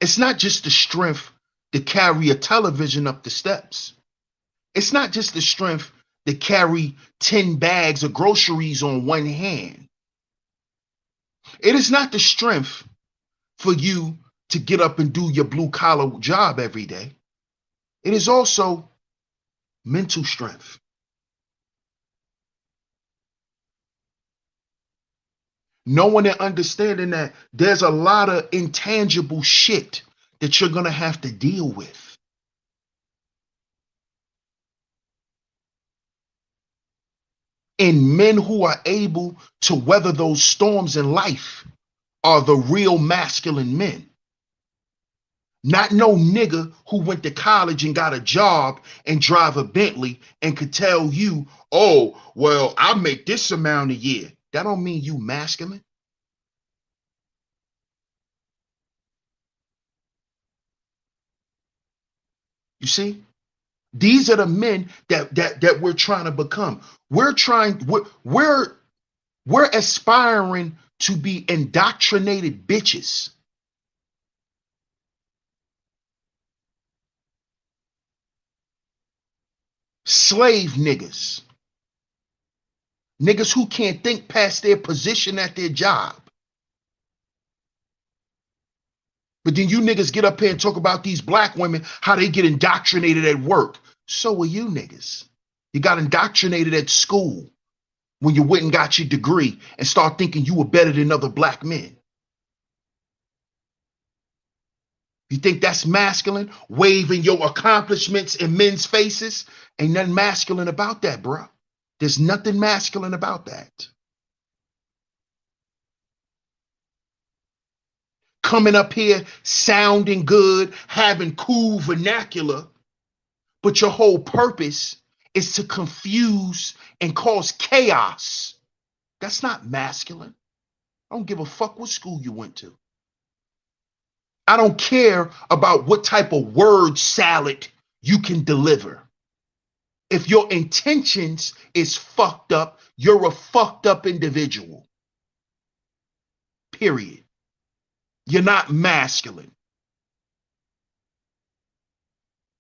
It's not just the strength to carry a television up the steps. It's not just the strength to carry 10 bags of groceries on one hand. It is not the strength for you to get up and do your blue collar job every day. It is also mental strength. Knowing and understanding that there's a lot of intangible shit that you're going to have to deal with. And men who are able to weather those storms in life are the real masculine men. Not no nigga who went to college and got a job and drive a Bentley and could tell you, oh, well, I make this amount a year. That don't mean you masculine. You see? These are the men that we're trying to become. We're aspiring to be indoctrinated bitches. Slave niggas. Niggas who can't think past their position at their job. But then you niggas get up here and talk about these black women, how they get indoctrinated at work. So are you niggas. You got indoctrinated at school when you went and got your degree and start thinking you were better than other black men. You think that's masculine? Waving your accomplishments in men's faces? Ain't nothing masculine about that, bro. There's nothing masculine about that. Coming up here, sounding good, having cool vernacular, but your whole purpose is to confuse and cause chaos. That's not masculine. I don't give a fuck what school you went to. I don't care about what type of word salad you can deliver. If your intentions is fucked up, you're a fucked up individual. Period. You're not masculine.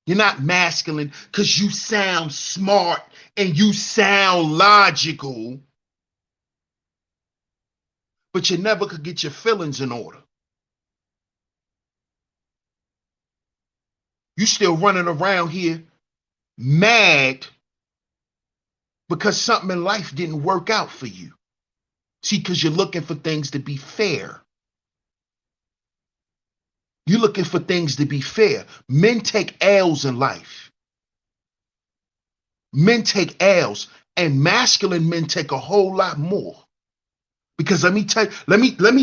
You're not masculine because you sound smart and you sound logical, but you never could get your feelings in order. You still running around here mad because something in life didn't work out for you. See, because you're looking for things to be fair. You're looking for things to be fair. Men take L's in life. Men take L's, and masculine men take a whole lot more. Because let me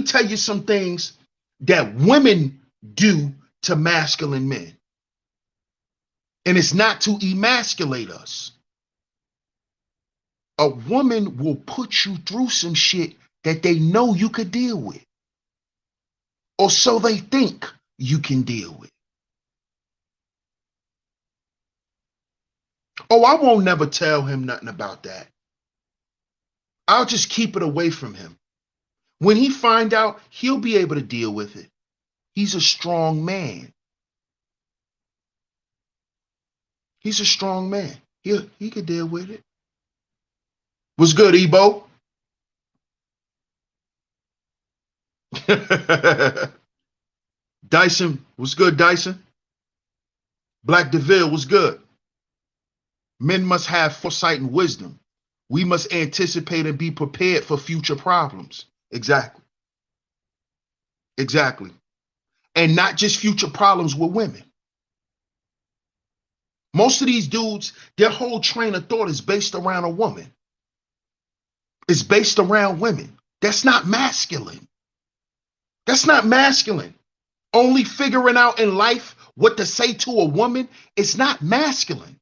tell you some things that women do to masculine men. And it's not to emasculate us. A woman will put you through some shit that they know you could deal with. Or so they think you can deal with. Oh, I won't never tell him nothing about that. I'll just keep it away from him. When he find out, he'll be able to deal with it. He's a strong man. He's a strong man. He could deal with it. What's good, Ebo? Dyson, what's good, Dyson? Black DeVille, what's good? Men must have foresight and wisdom. We must anticipate and be prepared for future problems. Exactly. Exactly. And not just future problems with women. Most of these dudes, their whole train of thought is based around a woman. It's based around women. That's not masculine. That's not masculine. Only figuring out in life what to say to a woman is not masculine.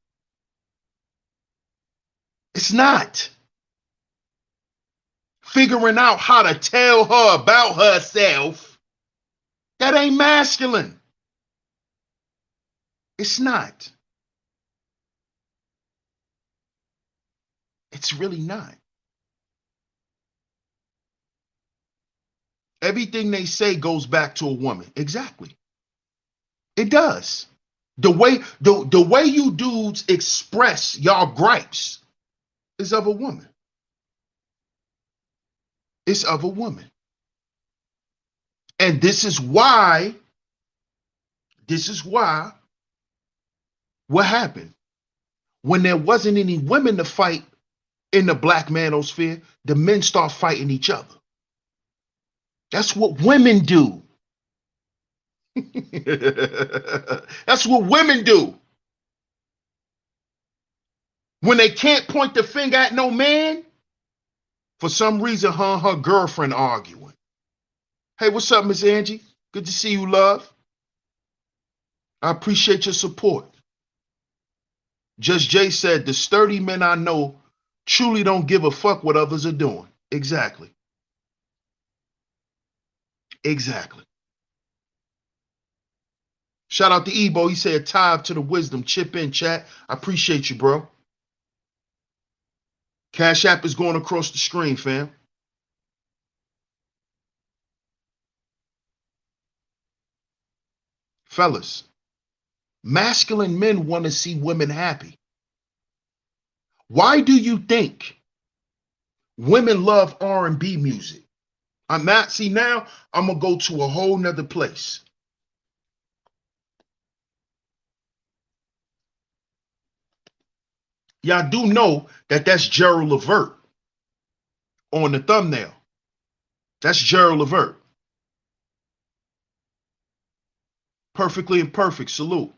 It's not. Figuring out how to tell her about herself, that ain't masculine. It's not. It's really not. Everything they say goes back to a woman. Exactly. It does. The way you dudes express y'all gripes is of a woman. It's of a woman. And this is why what happened? When there wasn't any women to fight in the black manosphere, the men start fighting each other. That's what women do. That's what women do. When they can't point the finger at no man, for some reason, her and her girlfriend arguing. Hey, what's up, Miss Angie? Good to see you, love. I appreciate your support. Just Jay said, the sturdy men I know truly don't give a fuck what others are doing. Exactly. Exactly. Shout out to Ebo. He said, tithe to the wisdom. Chip in, chat. I appreciate you, bro. Cash App is going across the screen, fam. Fellas, masculine men want to see women happy. Why do you think women love R&B music? I'm not, see now, I'm going to go to a whole nother place. Y'all do know that that's Gerald Levert on the thumbnail. That's Gerald Levert. Perfectly Imperfect, salute.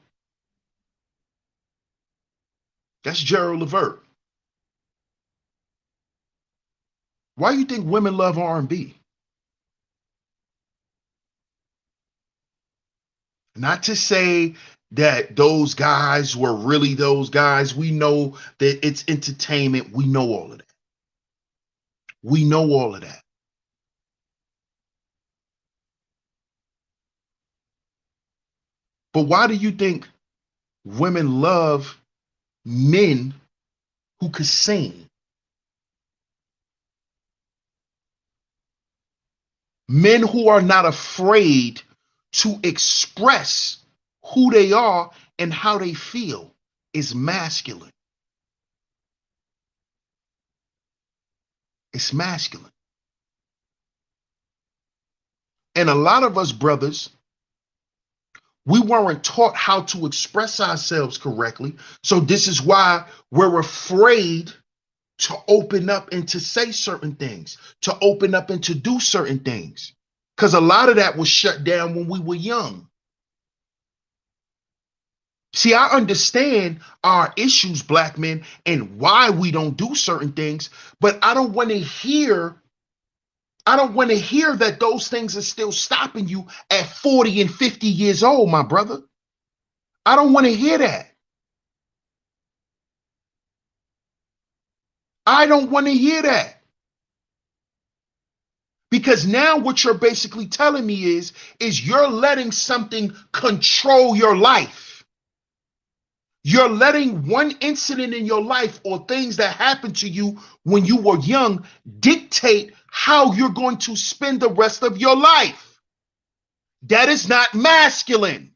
That's Gerald Levert. Why do you think women love R&B? Not to say that those guys were really those guys. We know that it's entertainment. We know all of that. We know all of that. But why do you think women love men who could sing? Men who are not afraid to express who they are and how they feel is masculine. It's masculine. And a lot of us brothers, we weren't taught how to express ourselves correctly. So this is why we're afraid to open up and to say certain things, to open up and to do certain things. Because a lot of that was shut down when we were young. See, I understand our issues, black men, and why we don't do certain things, but I don't want to hear that those things are still stopping you at 40 and 50 years old, my brother. I don't want to hear that. I don't want to hear that. Because now what you're basically telling me is you're letting something control your life. You're letting one incident in your life or things that happened to you when you were young dictate how you're going to spend the rest of your life. That is not masculine.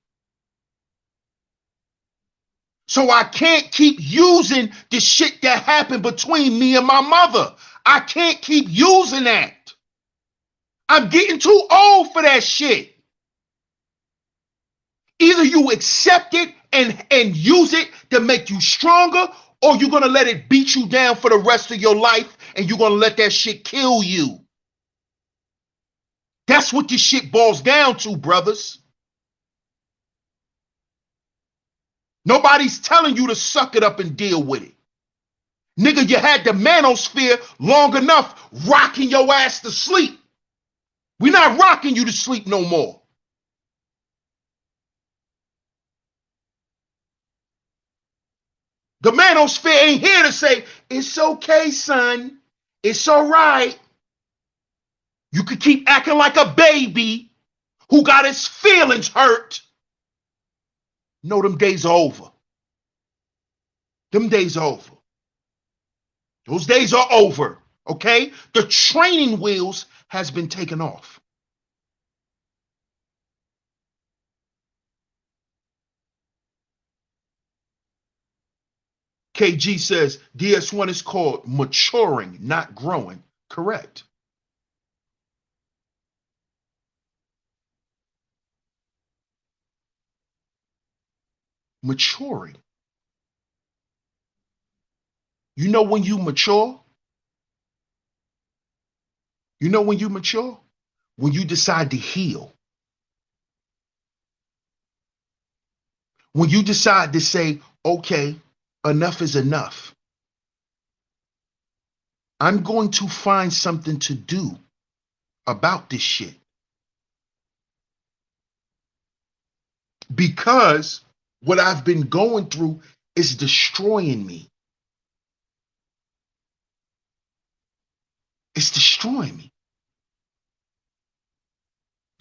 So I can't keep using the shit that happened between me and my mother. I can't keep using that. I'm getting too old for that shit. Either you accept it and use it to make you stronger, or you're going to let it beat you down for the rest of your life and you're going to let that shit kill you. That's what this shit boils down to, brothers. Nobody's telling you to suck it up and deal with it. Nigga, you had the manosphere long enough rocking your ass to sleep. We're not rocking you to sleep no more. The manosphere ain't here to say, it's okay, son. It's all right. You could keep acting like a baby who got his feelings hurt. No, them days are over. Them days are over. Those days are over, okay? The training wheels has been taken off. KG says DS1 is called maturing, not growing. Correct. Maturing. You know when you mature? You know when you mature? When you decide to heal. When you decide to say, okay, enough is enough. I'm going to find something to do about this shit. Because what I've been going through is destroying me. It's destroying me.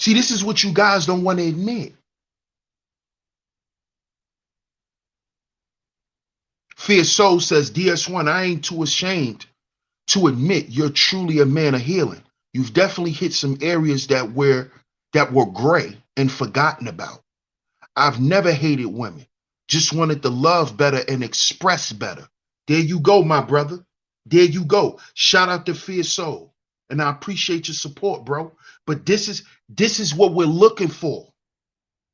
See, this is what you guys don't want to admit. Fear Soul says, DS1, I ain't too ashamed to admit you're truly a man of healing. You've definitely hit some areas that were gray and forgotten about. I've never hated women, just wanted to love better and express better. There you go, my brother. There you go. Shout out to Fear Soul. And I appreciate your support, bro. But this is what we're looking for.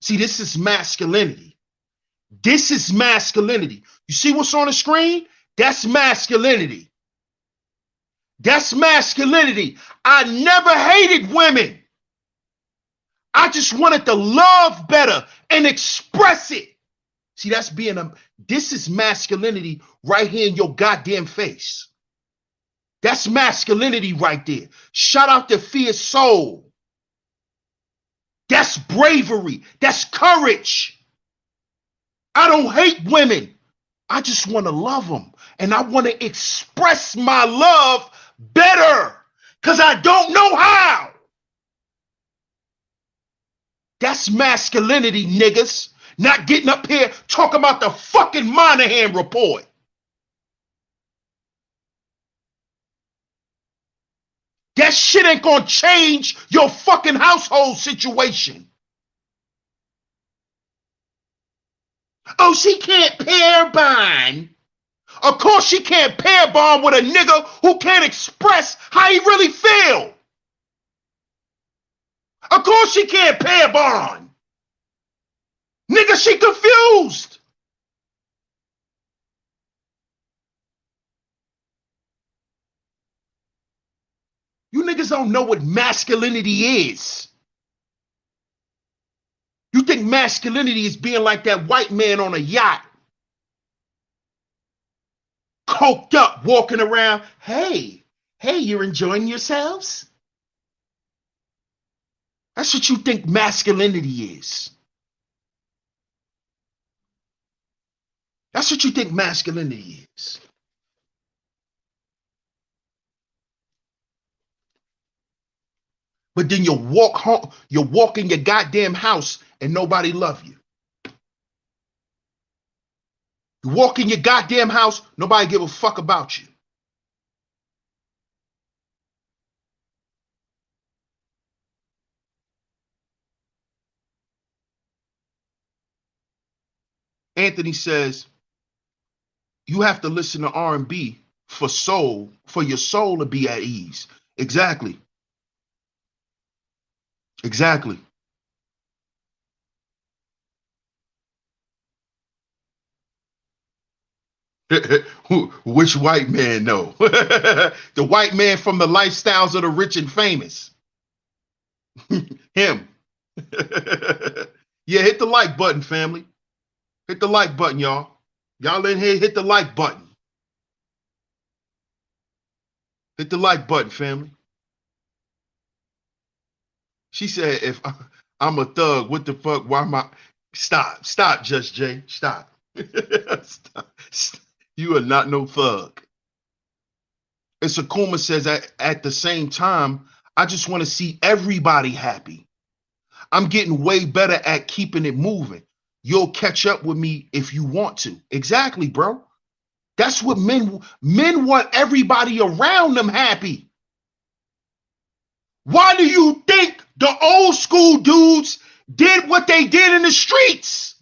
See, this is masculinity. This is masculinity. You see what's on the screen? That's masculinity. That's masculinity. I never hated women. I just wanted to love better and express it. See, this is masculinity right here in your goddamn face. That's masculinity right there. Shout out to Fear Soul. That's bravery. That's courage. I don't hate women. I just want to love them. And I want to express my love better because I don't know how. That's masculinity, niggas. Not getting up here talking about the fucking Monahan report. That shit ain't gonna change your fucking household situation. Oh, she can't pair bond. Of course she can't pair bond with a nigga who can't express how he really feel. Of course she can't pair bond. Nigga, she confused. You niggas don't know what masculinity is. You think masculinity is being like that white man on a yacht, coked up, walking around. Hey, you're enjoying yourselves? That's what you think masculinity is. That's what you think masculinity is. But then you walk home, you walk in your goddamn house and nobody love you. You walk in your goddamn house, nobody give a fuck about you. Anthony says, you have to listen to R&B for your soul to be at ease. Exactly. Exactly. Which white man? No. The white man from the lifestyles of the rich and famous. Him. Yeah, hit the like button, family. Hit the like button, y'all. Y'all in here, hit the like button. Hit the like button, family. She said, if I'm a thug, what the fuck? Why am I? Stop, Just Jay. Stop. Stop. You are not no thug. And Sakuma says, at the same time, I just want to see everybody happy. I'm getting way better at keeping it moving. You'll catch up with me if you want to. Exactly, bro. That's what men want everybody around them happy. Why do you think the old school dudes did what they did in the streets?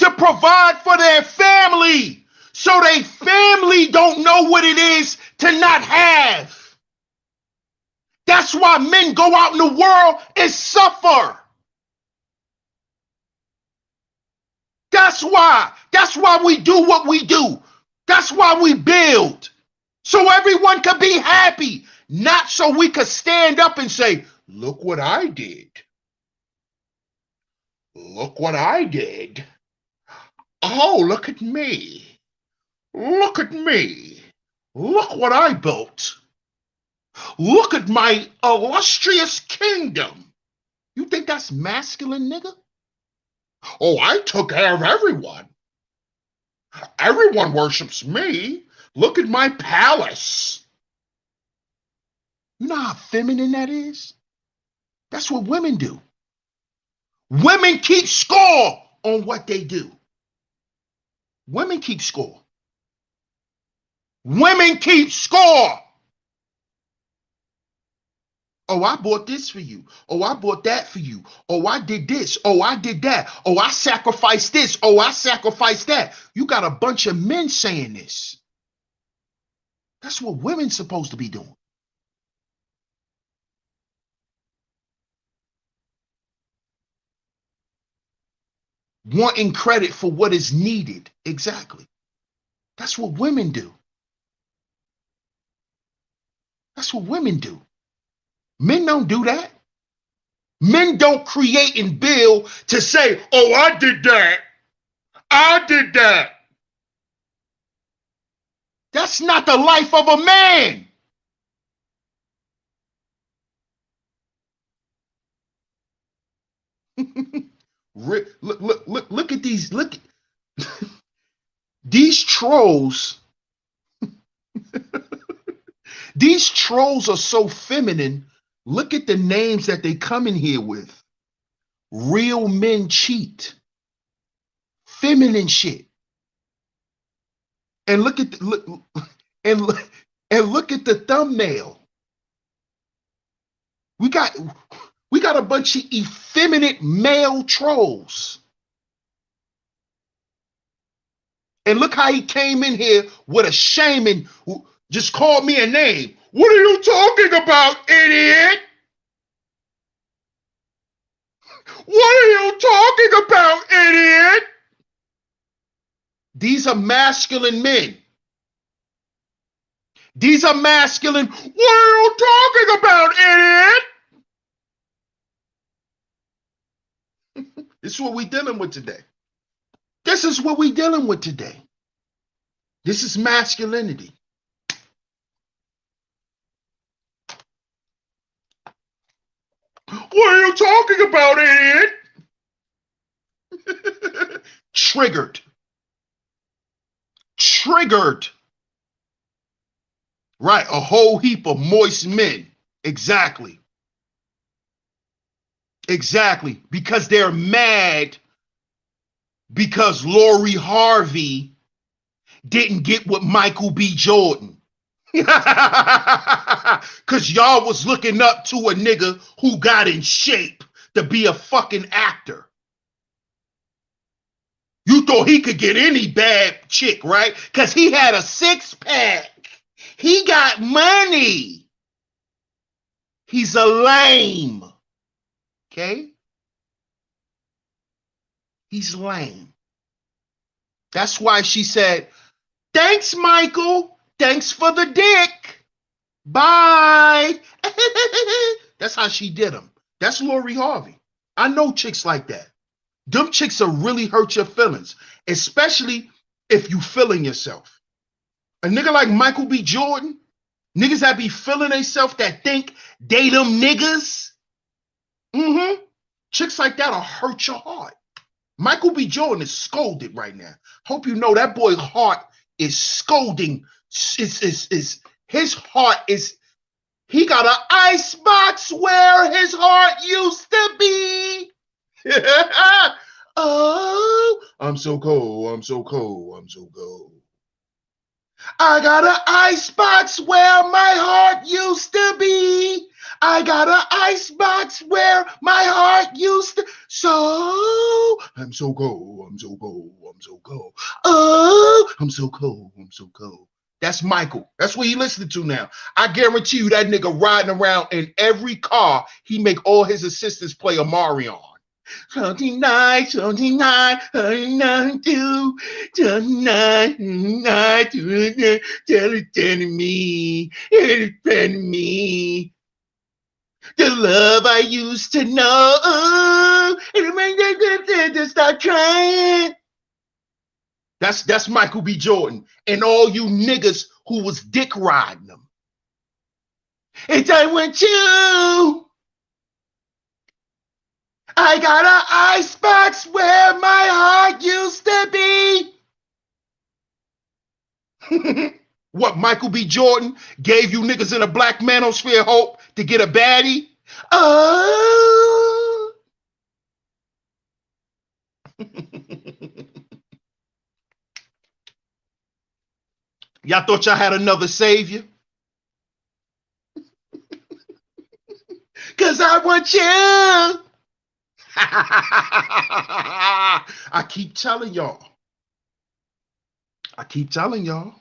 To provide for their family, so they family don't know what it is to not have. That's why men go out in the world and suffer. That's why. That's why we do what we do. That's why we build. So everyone could be happy. Not so we could stand up and say, look what I did. Look what I did. Oh, look at me. Look at me. Look what I built. Look at my illustrious kingdom. You think that's masculine, nigga? Oh, I took care of everyone. Everyone worships me. Look at my palace. You know how feminine that is? That's what women do. Women keep score on what they do. Women keep score. Women keep score. Oh, I bought this for you. Oh, I bought that for you. Oh, I did this. Oh, I did that. Oh, I sacrificed this. Oh, I sacrificed that. You got a bunch of men saying this. That's what women's supposed to be doing. Wanting credit for what is needed. Exactly. That's what women do. That's what women do. Men don't do that. Men don't create and build to say, oh, I did that. I did that. That's not the life of a man. Look at these. Look, these trolls. These trolls are so feminine. Look at the names that they come in here with. Real men cheat. Feminine shit. And look at the, and look at the thumbnail. We got a bunch of effeminate male trolls. And look how he came in here with a shaman who just called me a name. What are you talking about, idiot? What are you talking about, idiot? These are masculine men. These are masculine. What are you talking about, idiot? This is what we're dealing with today. This is what we're dealing with today. This is masculinity. What are you talking about, idiot? Triggered. Triggered. Right, a whole heap of moist men. Exactly. Exactly. Because they're mad because Lori Harvey didn't get with Michael B. Jordan. Because y'all was looking up to a nigga who got in shape to be a fucking actor. You thought he could get any bad chick, right? Because he had a six-pack. He got money. He's a lame. Okay? He's lame. That's why she said, thanks, Michael. Thanks for the dick. Bye. That's how she did him. That's Lori Harvey. I know chicks like that. Them chicks will really hurt your feelings, especially if you feeling yourself. A nigga like Michael B. Jordan, niggas that be feeling themselves that think they them niggas. Chicks like that'll hurt your heart. Michael B. Jordan is scolded right now. Hope you know that boy's heart is scolding. His heart is, he got an ice box where his heart used to be. Oh, I'm so cold, I'm so cold, I'm so cold. I got an ice box where my heart used to be. I got an ice box where my heart used to. So I'm so cold, I'm so cold, I'm so cold. Oh, I'm so cold, I'm so cold. That's Michael. That's what he listening to now. I guarantee you that nigga riding around in every car, he make all his assistants play a Mario. 29, 29, 92, 29, telling me, telling me. The love I used to know, it made me to start trying. That's Michael B. Jordan and all you niggas who was dick riding them. And I went to, I got an icebox where my heart used to be. What, Michael B. Jordan gave you niggas in a black manosphere hope to get a baddie? Oh. Y'all thought y'all had another savior? Cause I want you. I keep telling y'all. I keep telling y'all.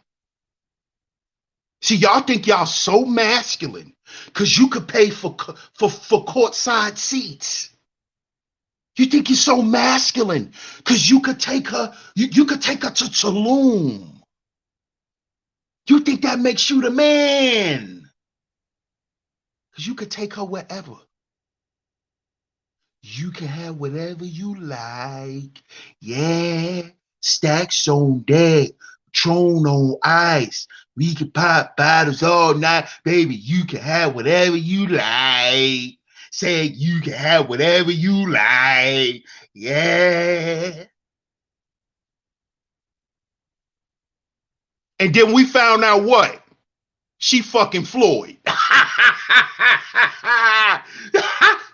See, y'all think y'all so masculine because you could pay for courtside seats. You think you're so masculine because you could take her, you could take her to Tulum. You think that makes you the man because you could take her wherever. You can have whatever you like. Yeah, stacks on deck, Patron on ice. We can pop bottles all night. Baby, you can have whatever you like. Say you can have whatever you like. Yeah. And then we found out what? She fucking Floyd.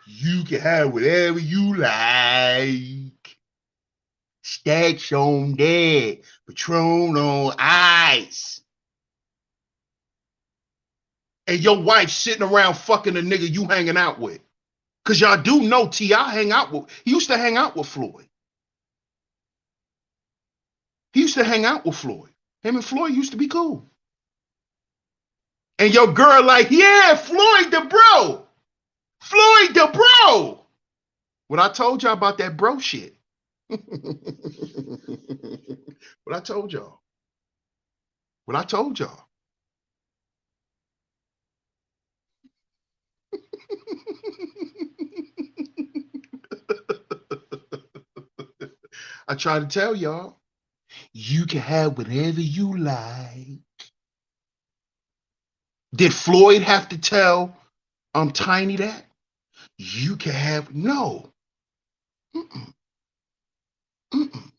You can have whatever you like. Stacks on deck, Patron on ice. And your wife sitting around fucking the nigga you hanging out with. Because y'all do know T.I. he used to hang out with Floyd. He used to hang out with Floyd. Him and Floyd used to be cool. And your girl like, yeah, Floyd the bro. Floyd the bro. What I told y'all about that bro shit. What I told y'all. What I told y'all. I try to tell y'all, you can have whatever you like. Did Floyd have to tell Tiny that? You can have, no. Mm-mm. Mm-mm.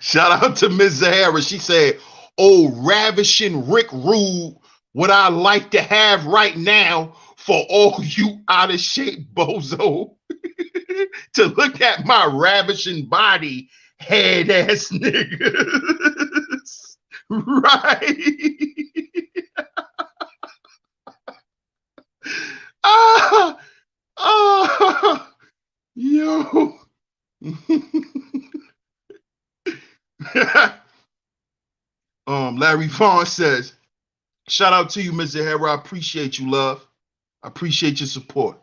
Shout out to Ms. Zahara. She said, oh, ravishing Rick Rude, what I like to have right now for all you out of shape bozo to look at my ravishing body, head ass niggas. Right? Ah, ah, yo. Larry Vaughn says, shout out to you, Ms. Zahara. I appreciate you, love. I appreciate your support.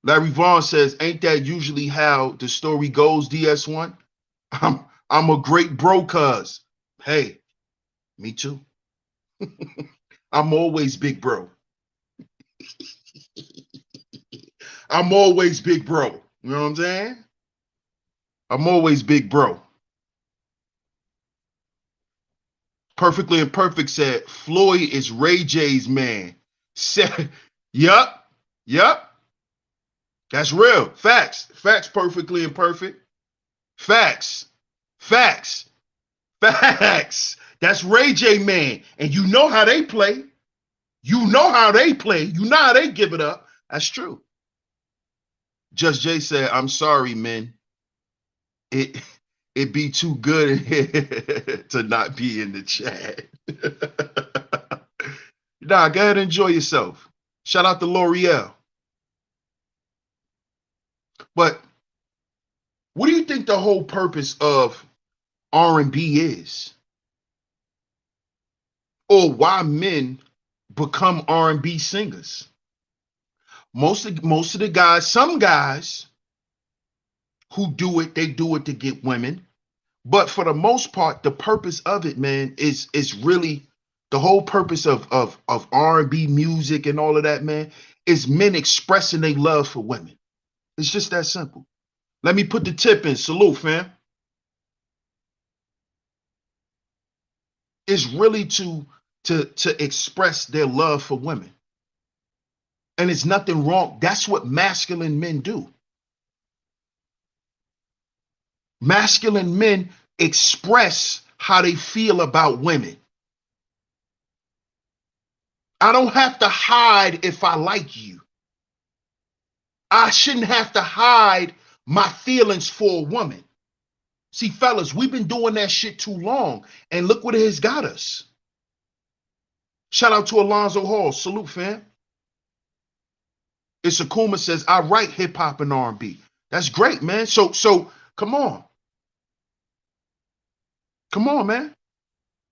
Larry Vaughn says, ain't that usually how the story goes, DS1? I'm a great bro, cuz. Hey, me too. I'm always big bro. I'm always big bro. You know what I'm saying? I'm always big bro. Perfectly Imperfect said, Floyd is Ray J's man. Said, yup. That's real. Facts. Facts, Perfectly Imperfect. Facts. Facts. That's Ray J, man. And you know how they play. You know how they play. You know how they give it up. That's true. Just Jay said, I'm sorry, man. It be too good to not be in the chat. Nah, go ahead and enjoy yourself. Shout out to L'Oreal. But what do you think the whole purpose of R&B is? Or why men become R&B singers? Most of the guys, some guys who do it, they do it to get women. But for the most part, the purpose of it, man, is really the whole purpose of R&B music and all of that, man, is men expressing their love for women. It's just that simple. Let me put the tip in. Salute, fam. It's really to express their love for women. And it's nothing wrong. That's what masculine men do. Masculine men express how they feel about women. I don't have to hide if I like you. I shouldn't have to hide my feelings for a woman. See, fellas, we've been doing that shit too long, and look what it has got us. Shout out to Alonzo Hall. Salute, fam. It's Akuma says, I write hip hop and R&B. That's great, man. So come on. Come on, man.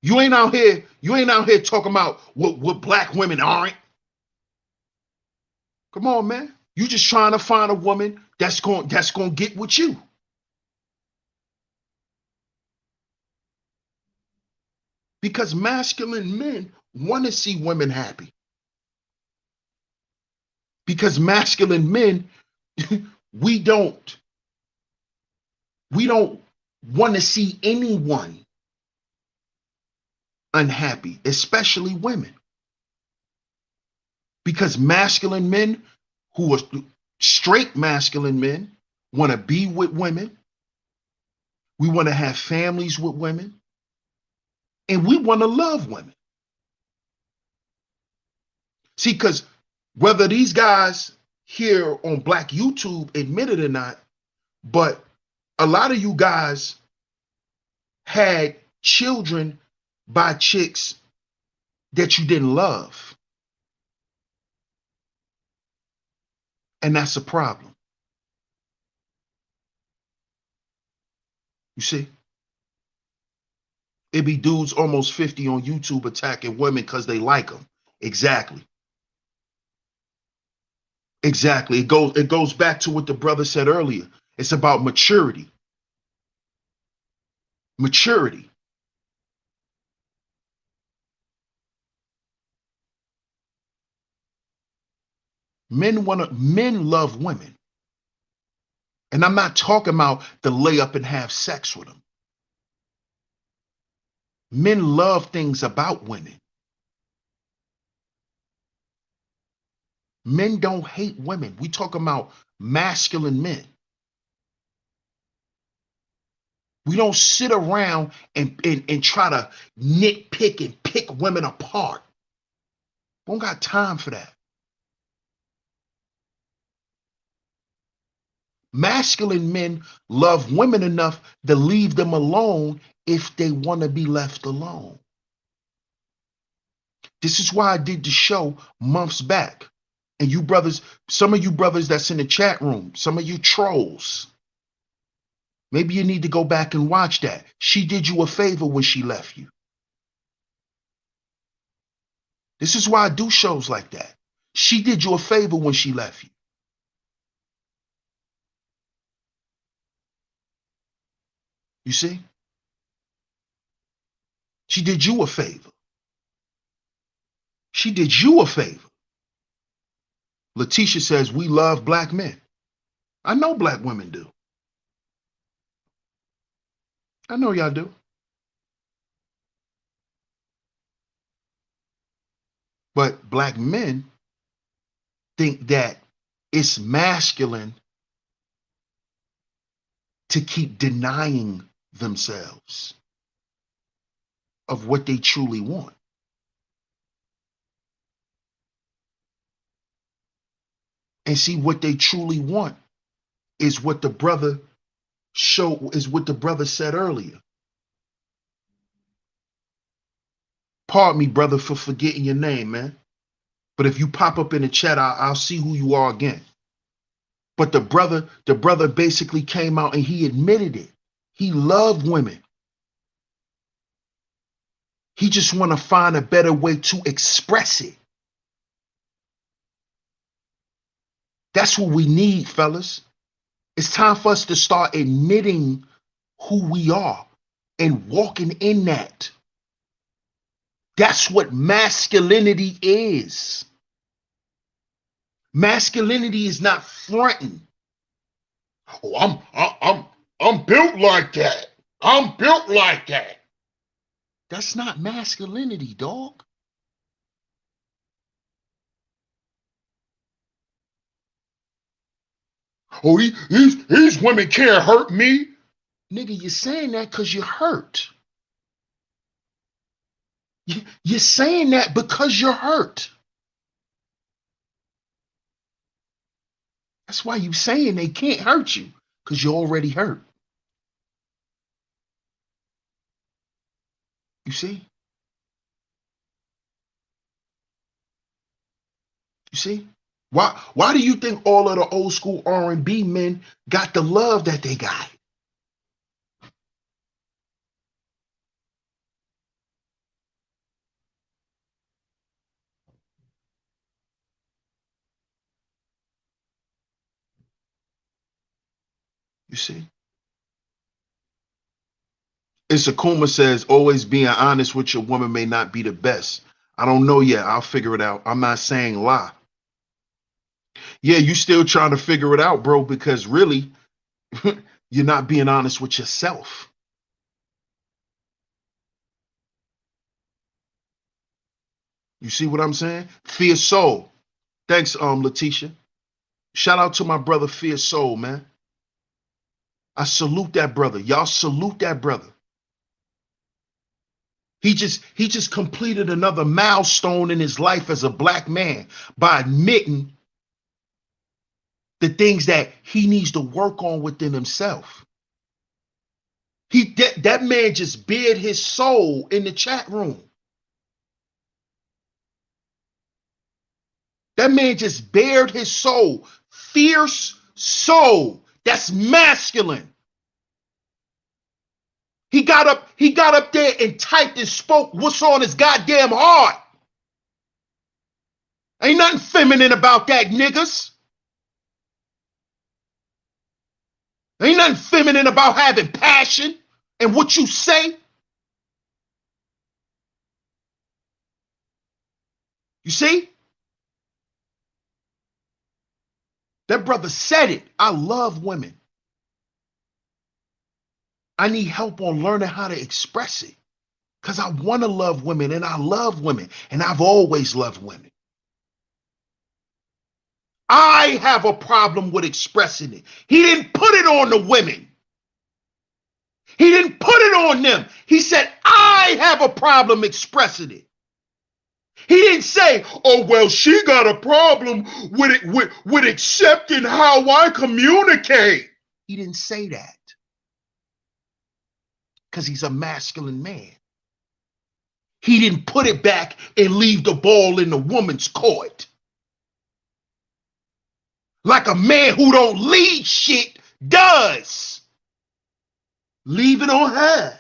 You ain't out here talking about what black women aren't. Come on, man. You just trying to find a woman that's going to get with you. Because masculine men want to see women happy. Because masculine men, we don't want to see anyone unhappy, especially women. Because masculine men who are straight masculine men want to be with women. We want to have families with women. And we want to love women. See, because whether these guys here on Black YouTube admit it or not, but a lot of you guys had children by chicks that you didn't love. And that's a problem. You see? It be dudes almost 50 on YouTube attacking women because they like them. Exactly. Exactly. It goes back to what the brother said earlier. It's about maturity. Maturity. Men love women. And I'm not talking about the lay up and have sex with them. Men love things about women. Men don't hate women. We talk about masculine men. We don't sit around and try to nitpick and pick women apart. We don't got time for that. Masculine men love women enough to leave them alone if they want to be left alone. This is why I did the show months back. And you brothers, some of you brothers that's in the chat room, some of you trolls, maybe you need to go back and watch that. She did you a favor when she left you. This is why I do shows like that. She did you a favor when she left you. You see? She did you a favor. She did you a favor. Letitia says, we love black men. I know black women do. I know y'all do. But black men think that it's masculine to keep denying themselves of what they truly want. And see, what they truly want is what the brother said earlier. Pardon me, brother, for forgetting your name, man. But if you pop up in the chat, I'll see who you are again. But the brother basically came out and he admitted it. He loved women. He just want to find a better way to express it. That's what we need, fellas. It's time for us to start admitting who we are and walking in that. That's what masculinity is. Masculinity is not fronting. Oh, I'm built like that. I'm built like that. That's not masculinity, dog. Oh, these women can't hurt me. Nigga, you're saying that because you're hurt. You're saying that because you're hurt. That's why you're saying they can't hurt you, because you're already hurt. You see? You see? Why do you think all of the old school R&B men got the love that they got? You see? And Sakuma says, always being honest with your woman may not be the best. I don't know yet. I'll figure it out. I'm not saying lie. Yeah, you still trying to figure it out, bro, because really, you're not being honest with yourself. You see what I'm saying? Fear Soul. Thanks, Letitia. Shout out to my brother Fear Soul, man. I salute that brother. Y'all salute that brother. He just completed another milestone in his life as a black man by admitting the things that he needs to work on within himself. That man just bared his soul in the chat room. That man just bared his soul. Fierce soul. That's masculine. He got up there and typed and spoke what's on his goddamn heart. Ain't nothing feminine about that, niggas. Ain't nothing feminine about having passion and what you say. You see? That brother said it. I love women. I need help on learning how to express it. Because I want to love women and I love women. And I've always loved women. I have a problem with expressing it. He didn't put it on the women. He didn't put it on them. He said, I have a problem expressing it. He didn't say, oh, well, she got a problem with it, with accepting how I communicate. He didn't say that. Because he's a masculine man. He didn't put it back and leave the ball in the woman's court. Like a man who don't lead shit does. Leave it on her.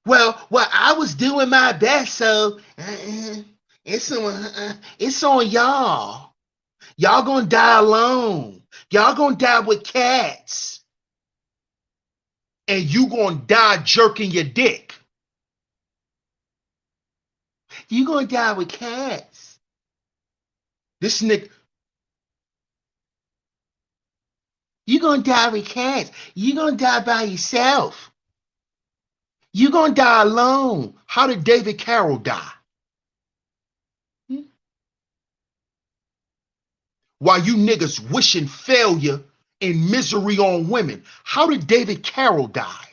Well, I was doing my best, so it's on y'all. Y'all gonna die alone. Y'all gonna die with cats. And you gonna die jerking your dick. You gonna die with cats. This nigga. You gonna die with cats. You gonna die by yourself. You gonna die alone. How did David Carroll die? While you niggas wishing failure and misery on women, how did David Carroll die?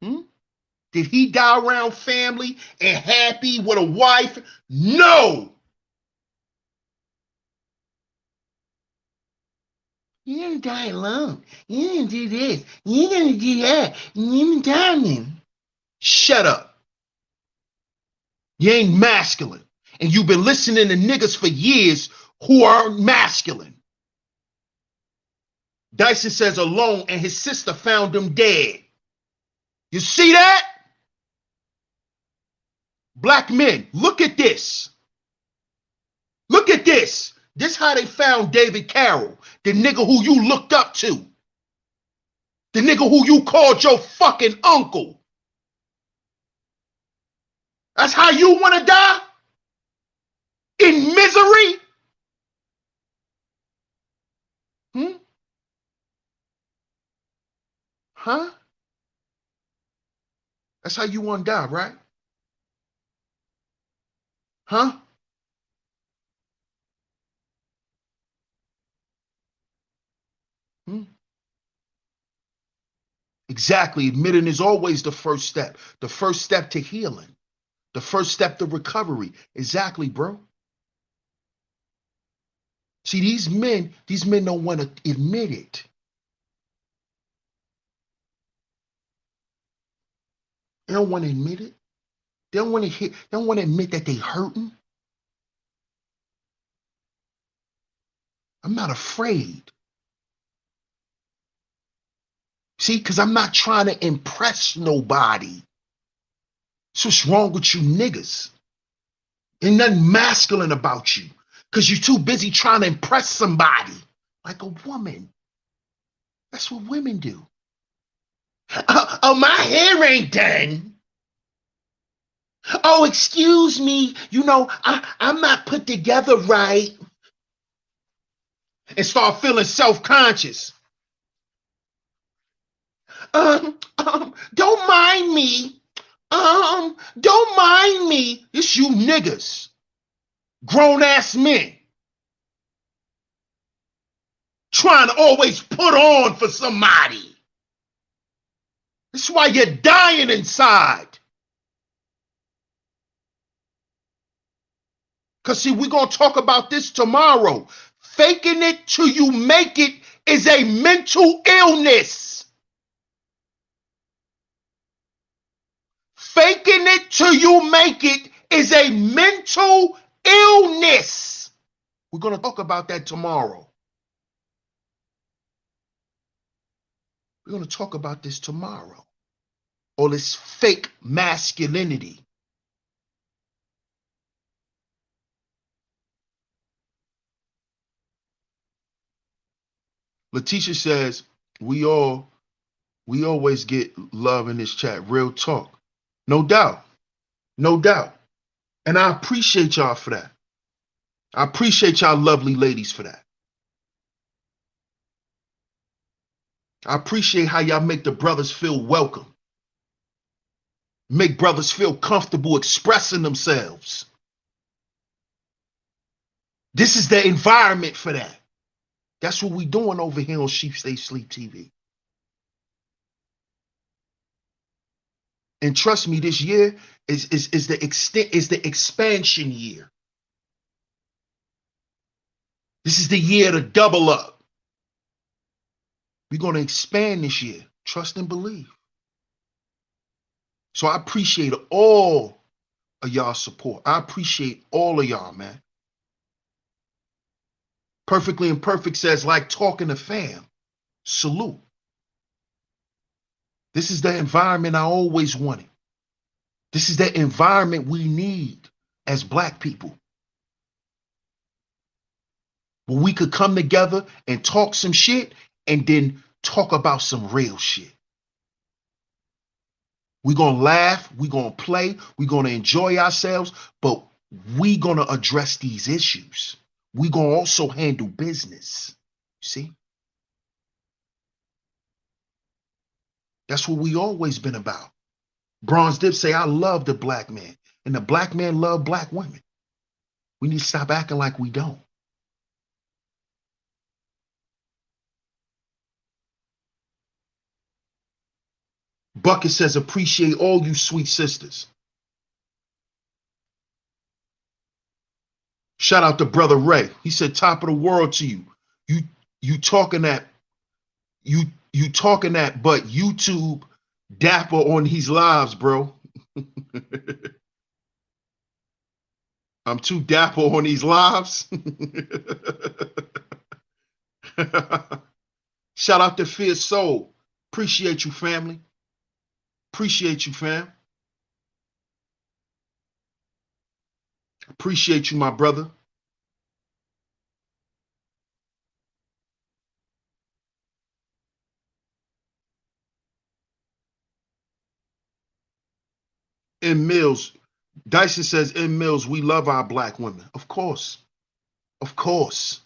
Did he die around family and happy with a wife? No. You didn't die alone. You didn't do this. You didn't do that. You didn't die then. Shut up. You ain't masculine. And you've been listening to niggas for years who aren't masculine. Dyson says alone, and his sister found him dead. You see that? Black men, look at this. Look at this. This how they found David Carroll, the nigga who you looked up to. The nigga who you called your fucking uncle. That's how you want to die? In misery? Huh? That's how you want to die, right? Huh? Exactly. Admitting is always the first step. The first step to healing. The first step to recovery. Exactly, bro. See, these men don't want to admit it. They don't want to admit it. They don't want to admit that they hurting. I'm not afraid. See, because I'm not trying to impress nobody. So what's wrong with you niggas? Ain't nothing masculine about you. Because you're too busy trying to impress somebody. Like a woman. That's what women do. Oh, my hair ain't done. Oh, excuse me. You know, I'm not put together right. And start feeling self-conscious. Don't mind me. Don't mind me. It's you niggas. Grown-ass men. Trying to always put on for somebody. That's why you're dying inside. Because, see, we're going to talk about this tomorrow. Faking it till you make it is a mental illness. Faking it till you make it is a mental illness. We're going to talk about that tomorrow. We're going to talk about this tomorrow. All this fake masculinity. Letitia says, we always get love in this chat. Real talk. No doubt. No doubt. And I appreciate y'all for that. I appreciate y'all lovely ladies for that. I appreciate how y'all make the brothers feel welcome. Make brothers feel comfortable expressing themselves. This is the environment for that. That's what we're doing over here on Sheepsday TV. And trust me, this year is the expansion year. This is the year to double up. We're going to expand this year. Trust and believe. So I appreciate all of y'all support. I appreciate all of y'all, man. Perfectly Imperfect says, like talking to fam. Salute. This is the environment I always wanted. This is the environment we need as Black people. Where we could come together and talk some shit and then talk about some real shit. We're going to laugh, we're going to play, we're going to enjoy ourselves, but we're going to address these issues. We're going to also handle business. See? That's what we always been about. Bronze Dip say, I love the Black man. And the Black man love Black women. We need to stop acting like we don't. Bucket says, appreciate all you sweet sisters. Shout out to Brother Ray. He said, top of the world to you. You talking that, but YouTube dapper on these lives, bro. I'm too dapper on these lives. Shout out to Fierce Soul. Appreciate you, family. Appreciate you, fam. Appreciate you, my brother. In Mills, Dyson says, in Mills, we love our black women. Of course. Of course.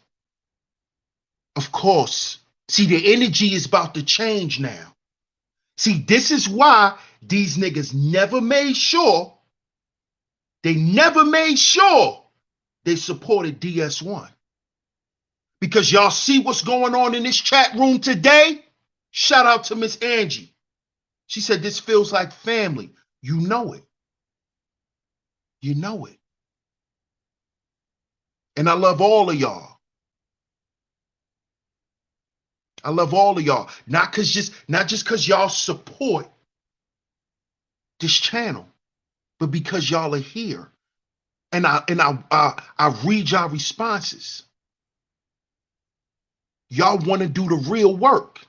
Of course. See, the energy is about to change now. See, this is why these niggas never made sure they supported DS1. Because y'all see what's going on in this chat room today? Shout out to Miss Angie. She said, this feels like family. You know it. You know it. And I love all of y'all. I love all of y'all. Not just because y'all support this channel, but because y'all are here. And I read y'all responses. Y'all want to do the real work.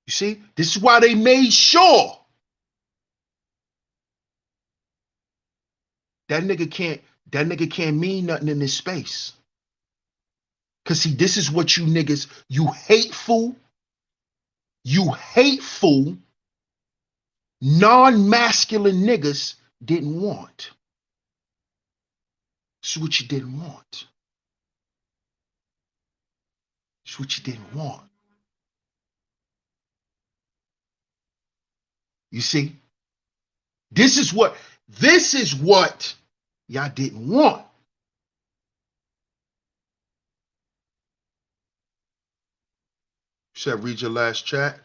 You see, this is why they made sure that nigga can't mean nothing in this space. Cause see, this is what you niggas, you hateful, non-masculine niggas didn't want. This is what you didn't want. This is what you didn't want. You see? This is what y'all didn't want. Should I read your last chat?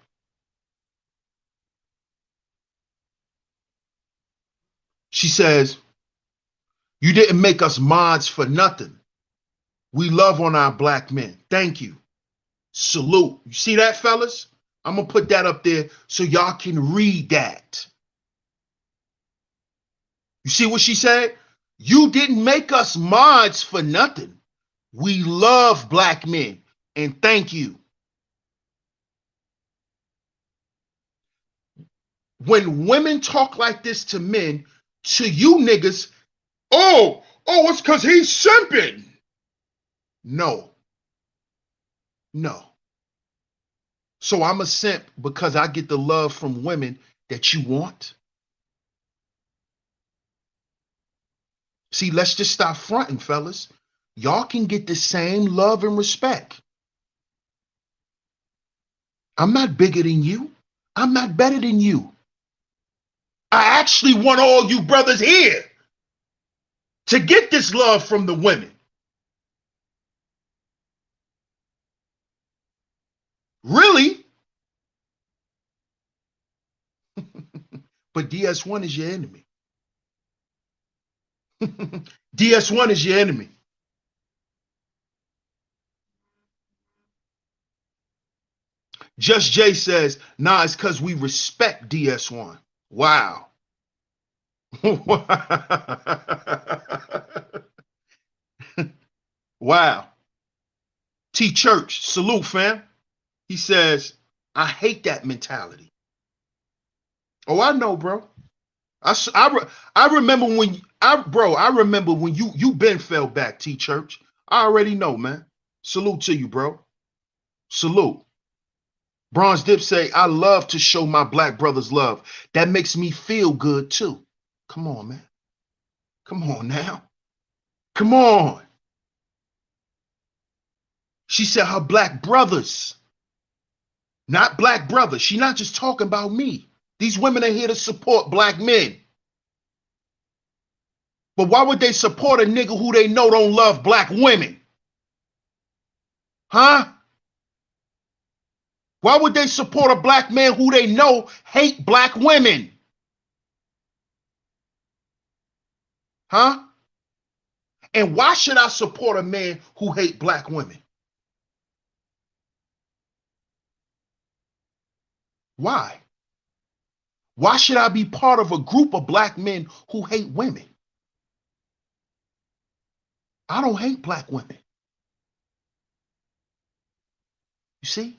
She says, you didn't make us mods for nothing. We love on our black men. Thank you. Salute. You see that, fellas? I'm going to put that up there so y'all can read that. You see what she said? You didn't make us mods for nothing. We love black men. And thank you. When women talk like this to men, to you niggas, oh, it's because he's simping. No. So I'm a simp because I get the love from women that you want? See, let's just stop fronting, fellas. Y'all can get the same love and respect. I'm not bigger than you. I'm not better than you. I actually want all you brothers here to get this love from the women. Really? But DS1 is your enemy. DS1 is your enemy. Just Jay says, nah, it's because we respect DS1. Wow. Wow. T Church, salute, fam. He says, I hate that mentality. Oh, I know, bro. I remember when I remember when you been fell back, T Church. I already know, man. Salute to you, bro. Salute. Bronze Dip say, I love to show my black brothers love. That makes me feel good too. Come on, man. Come on now. Come on. She said her black brothers, not black brothers. She not just talking about me. These women are here to support black men. But why would they support a nigga who they know don't love black women? Huh? Why would they support a black man who they know hate black women? Huh? And why should I support a man who hate black women? Why? Why should I be part of a group of black men who hate women? I don't hate black women. You see?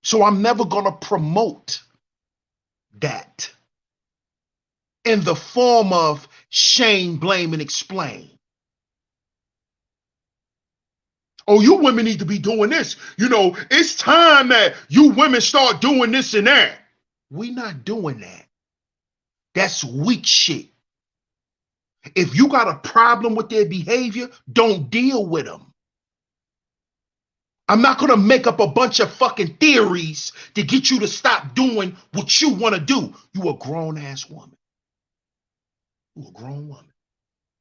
So I'm never going to promote that in the form of shame, blame, and explain. Oh, you women need to be doing this. You know, it's time that you women start doing this and that. We not doing that. That's weak shit. If you got a problem with their behavior, don't deal with them. I'm not going to make up a bunch of fucking theories to get you to stop doing what you want to do. You a grown-ass woman. You a grown woman.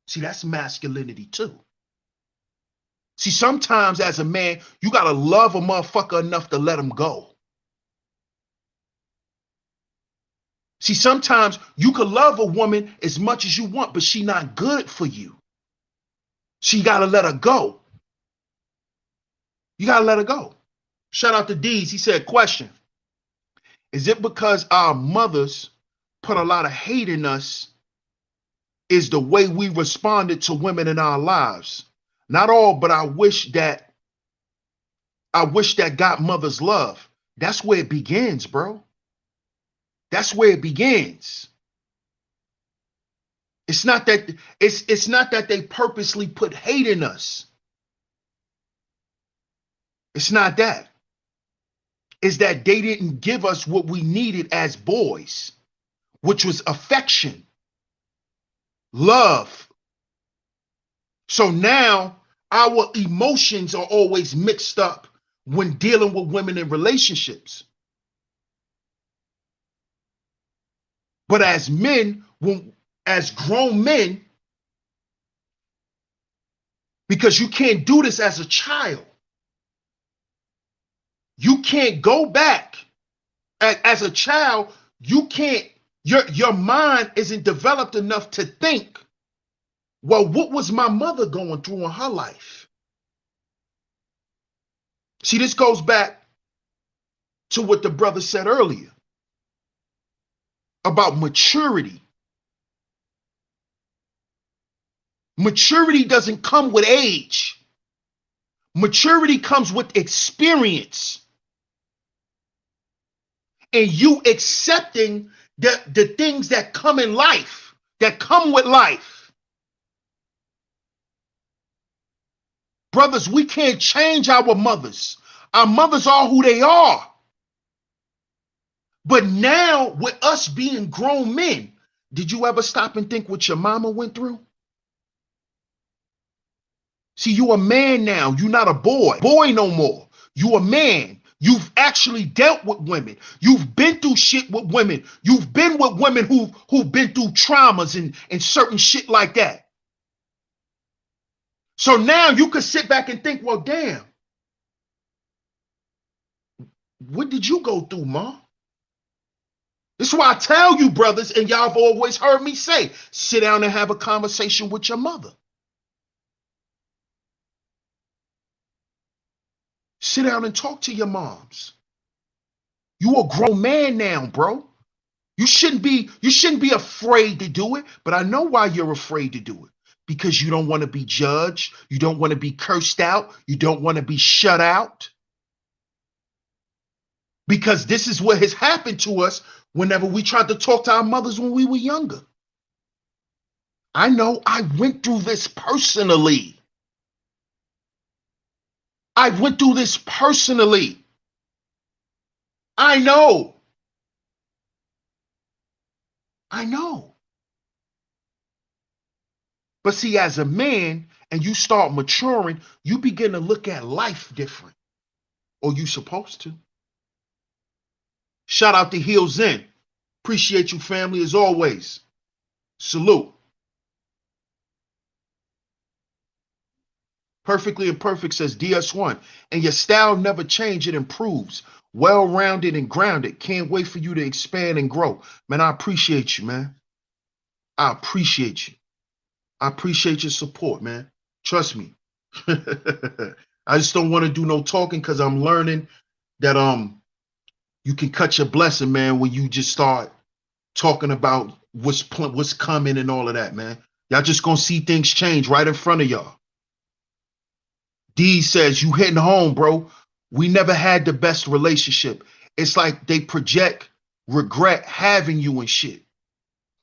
See, that's masculinity too. See, sometimes as a man, you got to love a motherfucker enough to let him go. See, sometimes you could love a woman as much as you want, but she not good for you. So you got to let her go. You got to let her go. Shout out to Deez. He said, question. Is it because our mothers put a lot of hate in us is the way we responded to women in our lives? Not all, but I wish that God mothers love. That's where it begins, bro. That's where it begins. It's not that they purposely put hate in us. It's not that. It's that they didn't give us what we needed as boys, which was affection, love. So now our emotions are always mixed up when dealing with women in relationships. But as men, as grown men, because you can't do this as a child. You can't go back. As a child, you can't, your mind isn't developed enough to think, well, what was my mother going through in her life? See, this goes back to what the brother said earlier about maturity. Maturity doesn't come with age. Maturity comes with experience. And you accepting the things that come in life, that come with life. Brothers, we can't change our mothers. Our mothers are who they are. But now, with us being grown men, did you ever stop and think what your mama went through? See, you a man now. You're not a boy no more. You a man. You've actually dealt with women. You've been through shit with women. You've been with women who've been through traumas and certain shit like that. So now you could sit back and think, well, damn, what did you go through, Ma? This is why I tell you, brothers, and y'all have always heard me say, sit down and have a conversation with your mother. Sit down and talk to your moms. You a grown man now, bro. You shouldn't be afraid to do it, but I know why you're afraid to do it. Because you don't want to be judged, you don't want to be cursed out, you don't want to be shut out. Because this is what has happened to us whenever we tried to talk to our mothers when we were younger. I know I went through this personally. I went through this personally. I know. I know. But see, as a man, and you start maturing, you begin to look at life different. Or you supposed to. Shout out to Heel Zen. Appreciate you, family, as always. Salute. Perfectly Imperfect says DS1. And your style never change, it improves. Well-rounded and grounded. Can't wait for you to expand and grow. Man, I appreciate you, man. I appreciate you. I appreciate your support, man. Trust me. I just don't want to do no talking because I'm learning that You can cut your blessing, man, when you just start talking about what's coming and all of that, man. Y'all just gonna see things change right in front of y'all. D says, you hitting home, bro. We never had the best relationship. It's like they project regret having you and shit.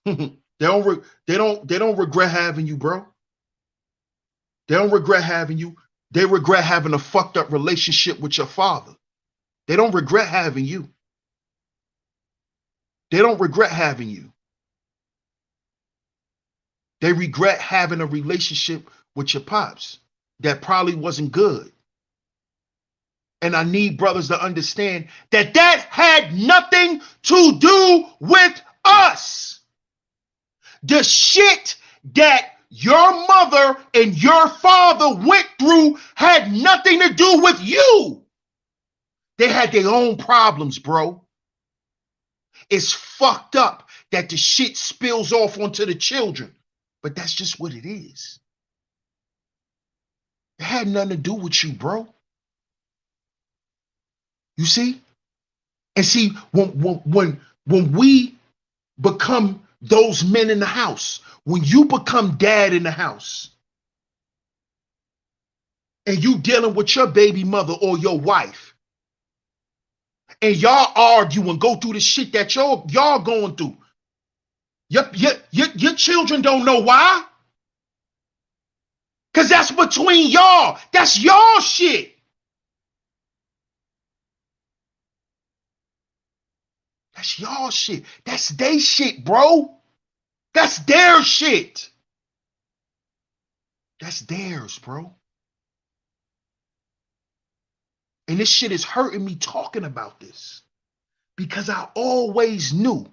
they don't regret having you, bro. They don't regret having you. They regret having a fucked up relationship with your father. They don't regret having you. They don't regret having you. They regret having a relationship with your pops that probably wasn't good. And I need brothers to understand that that had nothing to do with us. The shit that your mother and your father went through had nothing to do with you. They had their own problems, bro. It's fucked up that the shit spills off onto the children, but that's just what it is. It had nothing to do with you, bro. You see? And see, when we become those men in the house, when you become dad in the house, and you dealing with your baby mother or your wife, and y'all argue and go through the shit that y'all going through, your children don't know why. Because that's between y'all. That's y'all shit. That's y'all shit. That's they shit, bro. That's their shit. That's theirs, bro. And this shit is hurting me talking about this. Because I always knew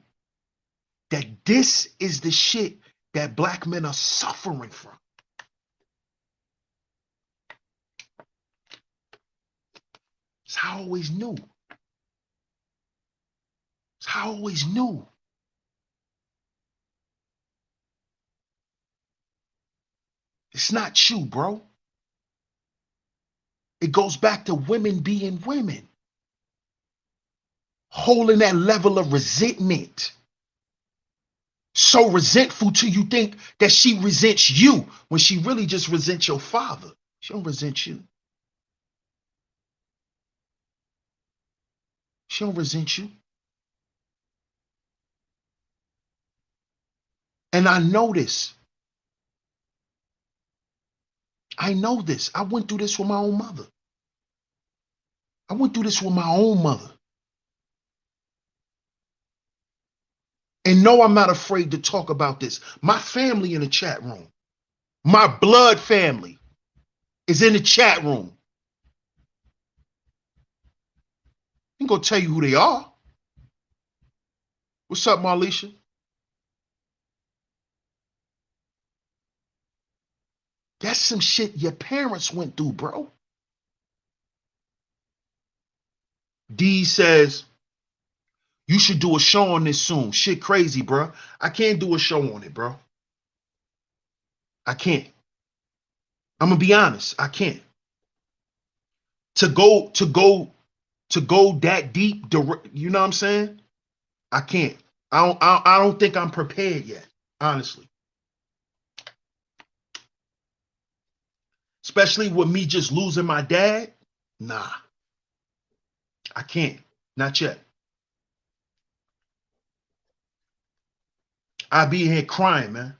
that this is the shit that black men are suffering from. It's how I always knew. It's how I always knew. It's not you, bro. It goes back to women being women. Holding that level of resentment. So resentful till you think that she resents you when she really just resents your father. She don't resent you. She don't resent you. And I know this. I know this. I went through this with my own mother. I went through this with my own mother. And no, I'm not afraid to talk about this. My family in the chat room, my blood family is in the chat room. I'm going to tell you who they are. What's up, Marlisha? That's some shit your parents went through, bro. D says, you should do a show on this soon. Shit crazy, bro. I can't do a show on it, bro. I can't. I'm going to be honest. I can't. To go that deep, you know what I'm saying? I can't. I don't think I'm prepared yet, honestly. Especially with me just losing my dad. Nah. I can't. Not yet. I be in here crying, man.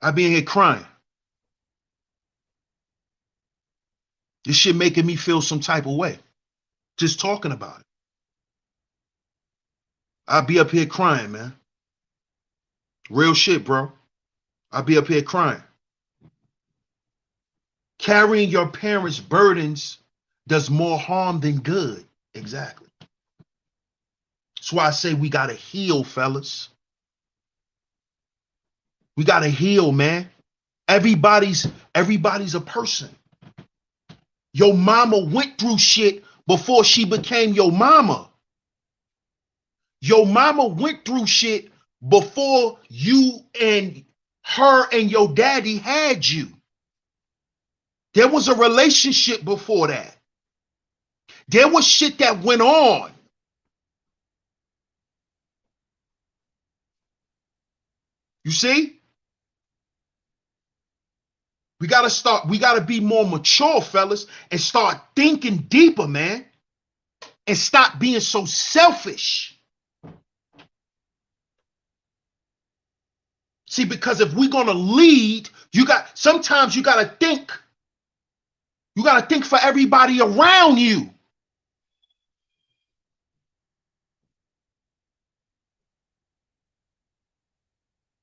I be in here crying. This shit making me feel some type of way. Just talking about it. I be up here crying, man. Real shit, bro. I be up here crying. Carrying your parents' burdens does more harm than good. Exactly. That's why I say we gotta heal, fellas. We gotta heal, man. Everybody's a person. Your mama went through shit before she became your mama. Your mama went through shit before you and her and your daddy had you. There was a relationship before that. There was shit that went on. You see? We gotta be more mature, fellas, and start thinking deeper, man. And stop being so selfish. See, because if we're gonna lead, sometimes you gotta think. You gotta think for everybody around you.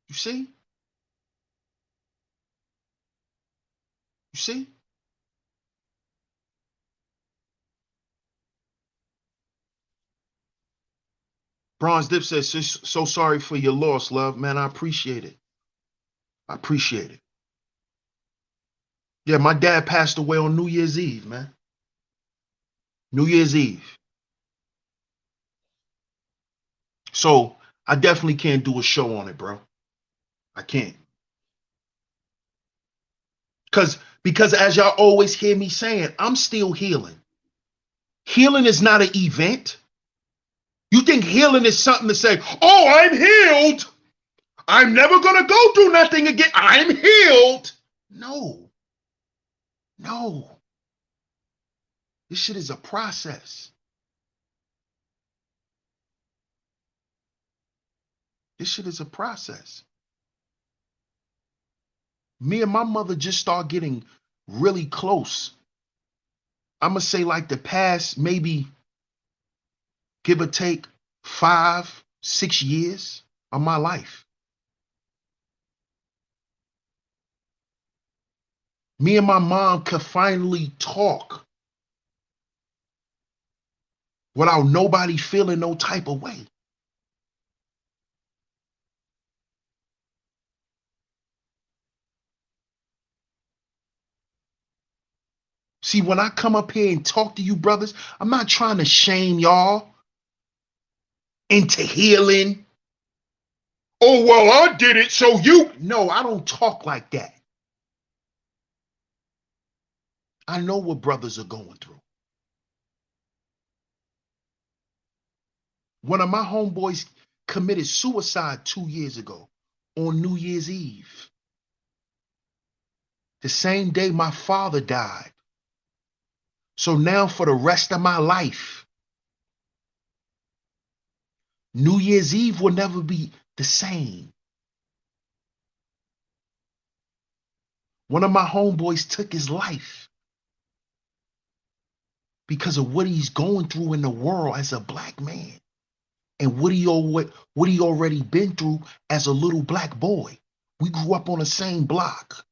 You see? You see? Bronze Dip says, so sorry for your loss, love. Man, I appreciate it. I appreciate it. Yeah, my dad passed away on New Year's Eve, man. New Year's Eve. So I definitely can't do a show on it, bro. I can't. Because as y'all always hear me saying, I'm still healing. Healing is not an event. You think healing is something to say, oh, I'm healed. I'm never going to go through nothing again. I'm healed. No. No. This shit is a process. This shit is a process. Me and my mother just start getting really close. I'm going to say like the past maybe give or take 5, 6 years of my life. Me and my mom could finally talk without nobody feeling no type of way. See, when I come up here and talk to you brothers, I'm not trying to shame y'all into healing. Oh, well, I did it, so you. No, I don't talk like that. I know what brothers are going through. One of my homeboys committed suicide 2 years ago on New Year's Eve. The same day my father died. So now for the rest of my life, New Year's Eve will never be the same. One of my homeboys took his life because of what he's going through in the world as a black man and what he already been through as a little black boy. We grew up on the same block.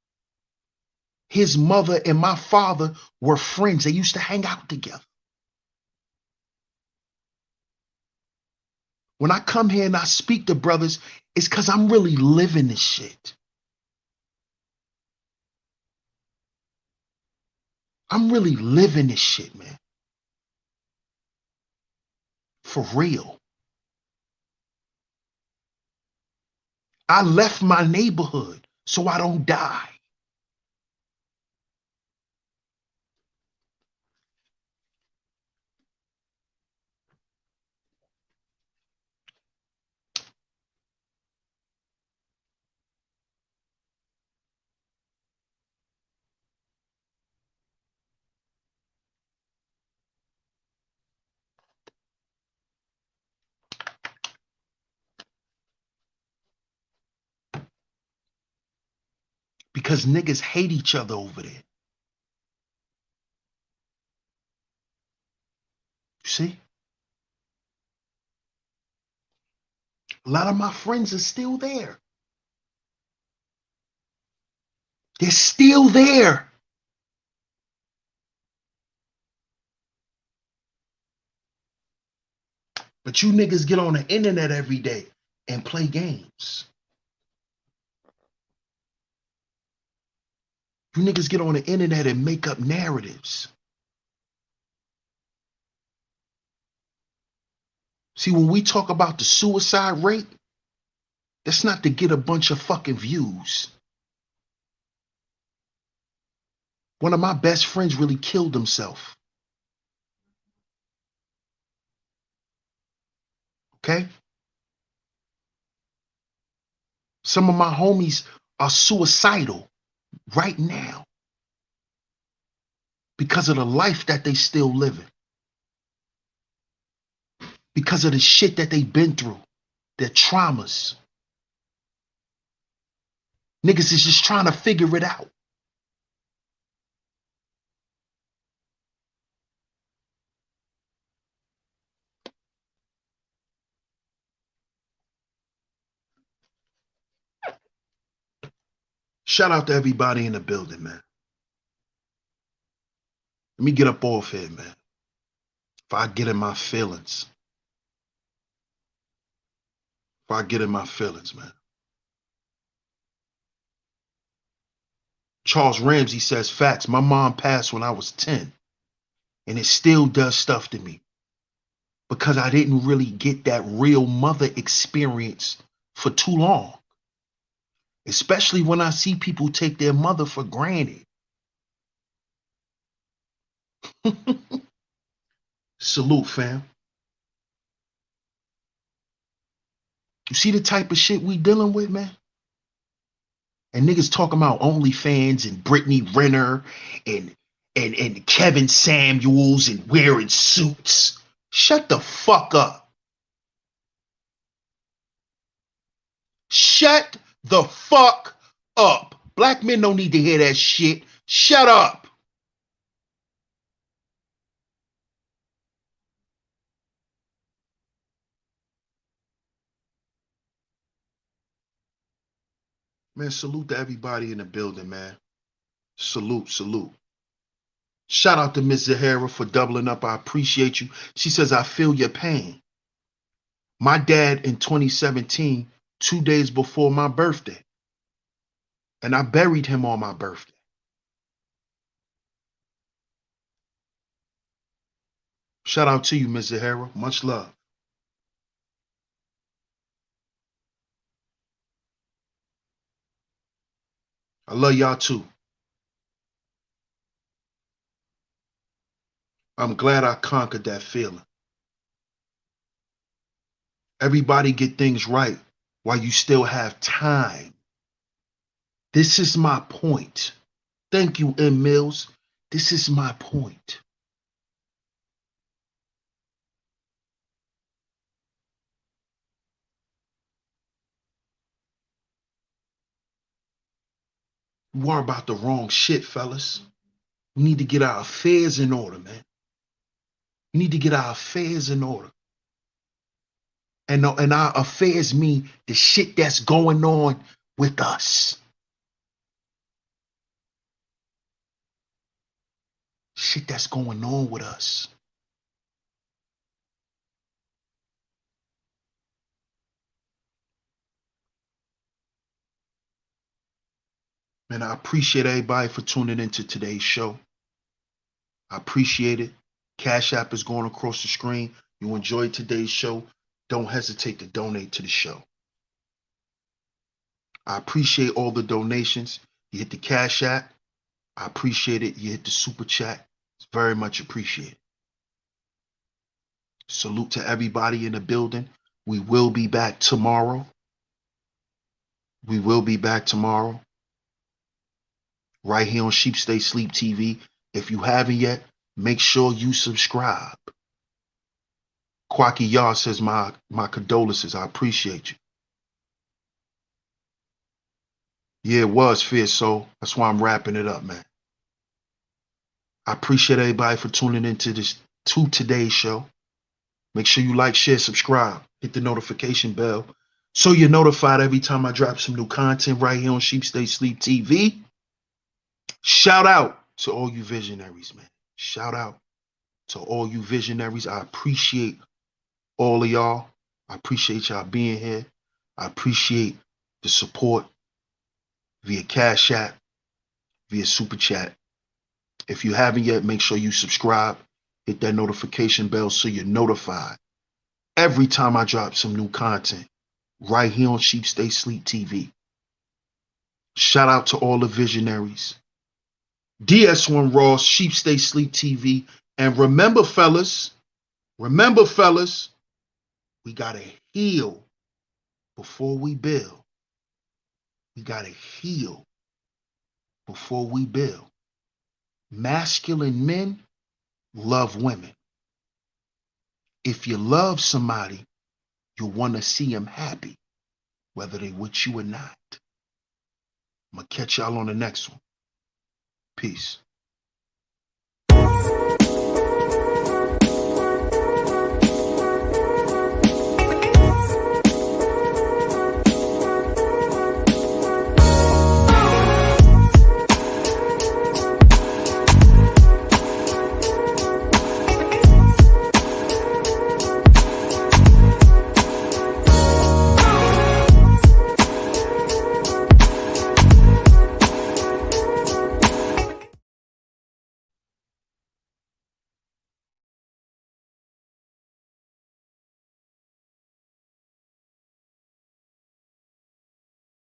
His mother and my father were friends. They used to hang out together. When I come here and I speak to brothers, it's because I'm really living this shit. I'm really living this shit, man. For real. I left my neighborhood so I don't die. Because niggas hate each other over there. You see? A lot of my friends are still there. They're still there. But you niggas get on the internet every day and play games. You niggas get on the internet and make up narratives. See, when we talk about the suicide rate, that's not to get a bunch of fucking views. One of my best friends really killed himself. Okay? Some of my homies are suicidal right now because of the life that they still living, because of the shit that they've been through, their traumas. Niggas is just trying to figure it out. Shout out to everybody in the building, man. Let me get up off here, man. If I get in my feelings. Man. Charles Ramsey says, facts. My mom passed when I was 10, and it still does stuff to me because I didn't really get that real mother experience for too long, especially when I see people take their mother for granted. Salute, fam. You see the type of shit we dealing with, man? And niggas talking about OnlyFans and Brittany Renner and Kevin Samuels and wearing suits. Shut the fuck up. Shut the fuck up. Black men don't need to hear that shit. Shut up. Man, salute to everybody in the building, man. Salute. Shout out to Ms. Zahara for doubling up. I appreciate you. She says, I feel your pain. My dad in 2017, 2 days before my birthday. And I buried him on my birthday. Shout out to you, Ms. Zahara. Much love. I love y'all too. I'm glad I conquered that feeling. Everybody get things right while you still have time. This is my point. Thank you, M. Mills. This is my point. We worry about the wrong shit, fellas. We need to get our affairs in order, man. We need to get our affairs in order. And our affairs mean the shit that's going on with us. Shit that's going on with us. Man, I appreciate everybody for tuning into today's show. I appreciate it. Cash App is going across the screen. You enjoyed today's show, don't hesitate to donate to the show. I appreciate all the donations. You hit the Cash App. I appreciate it. You hit the Super Chat. It's very much appreciated. Salute to everybody in the building. We will be back tomorrow. Right here on Sheep Stay Sleep TV. If you haven't yet, make sure you subscribe. Quacky Yard says my condolences. I appreciate you. Yeah, it was Fierce Soul. That's why I'm wrapping it up, man. I appreciate everybody for tuning into today's show. Make sure you like, share, subscribe, hit the notification bell so you're notified every time I drop some new content right here on Sheep Stay Sleep TV. Shout out to all you visionaries, man. Shout out to all you visionaries. I appreciate all of y'all. I appreciate y'all being here. I appreciate the support via Cash App, via Super Chat. If you haven't yet, make sure you subscribe, hit that notification bell so you're notified every time I drop some new content right here on Sheep Stay Sleep TV. Shout out to all the visionaries. DS1 Ross, Sheep Stay Sleep TV. And remember, fellas, we gotta heal before we build. We got to heal before we build. Masculine men love women. If you love somebody, you want to see them happy, whether they with you or not. I'm going to catch y'all on the next one. Peace.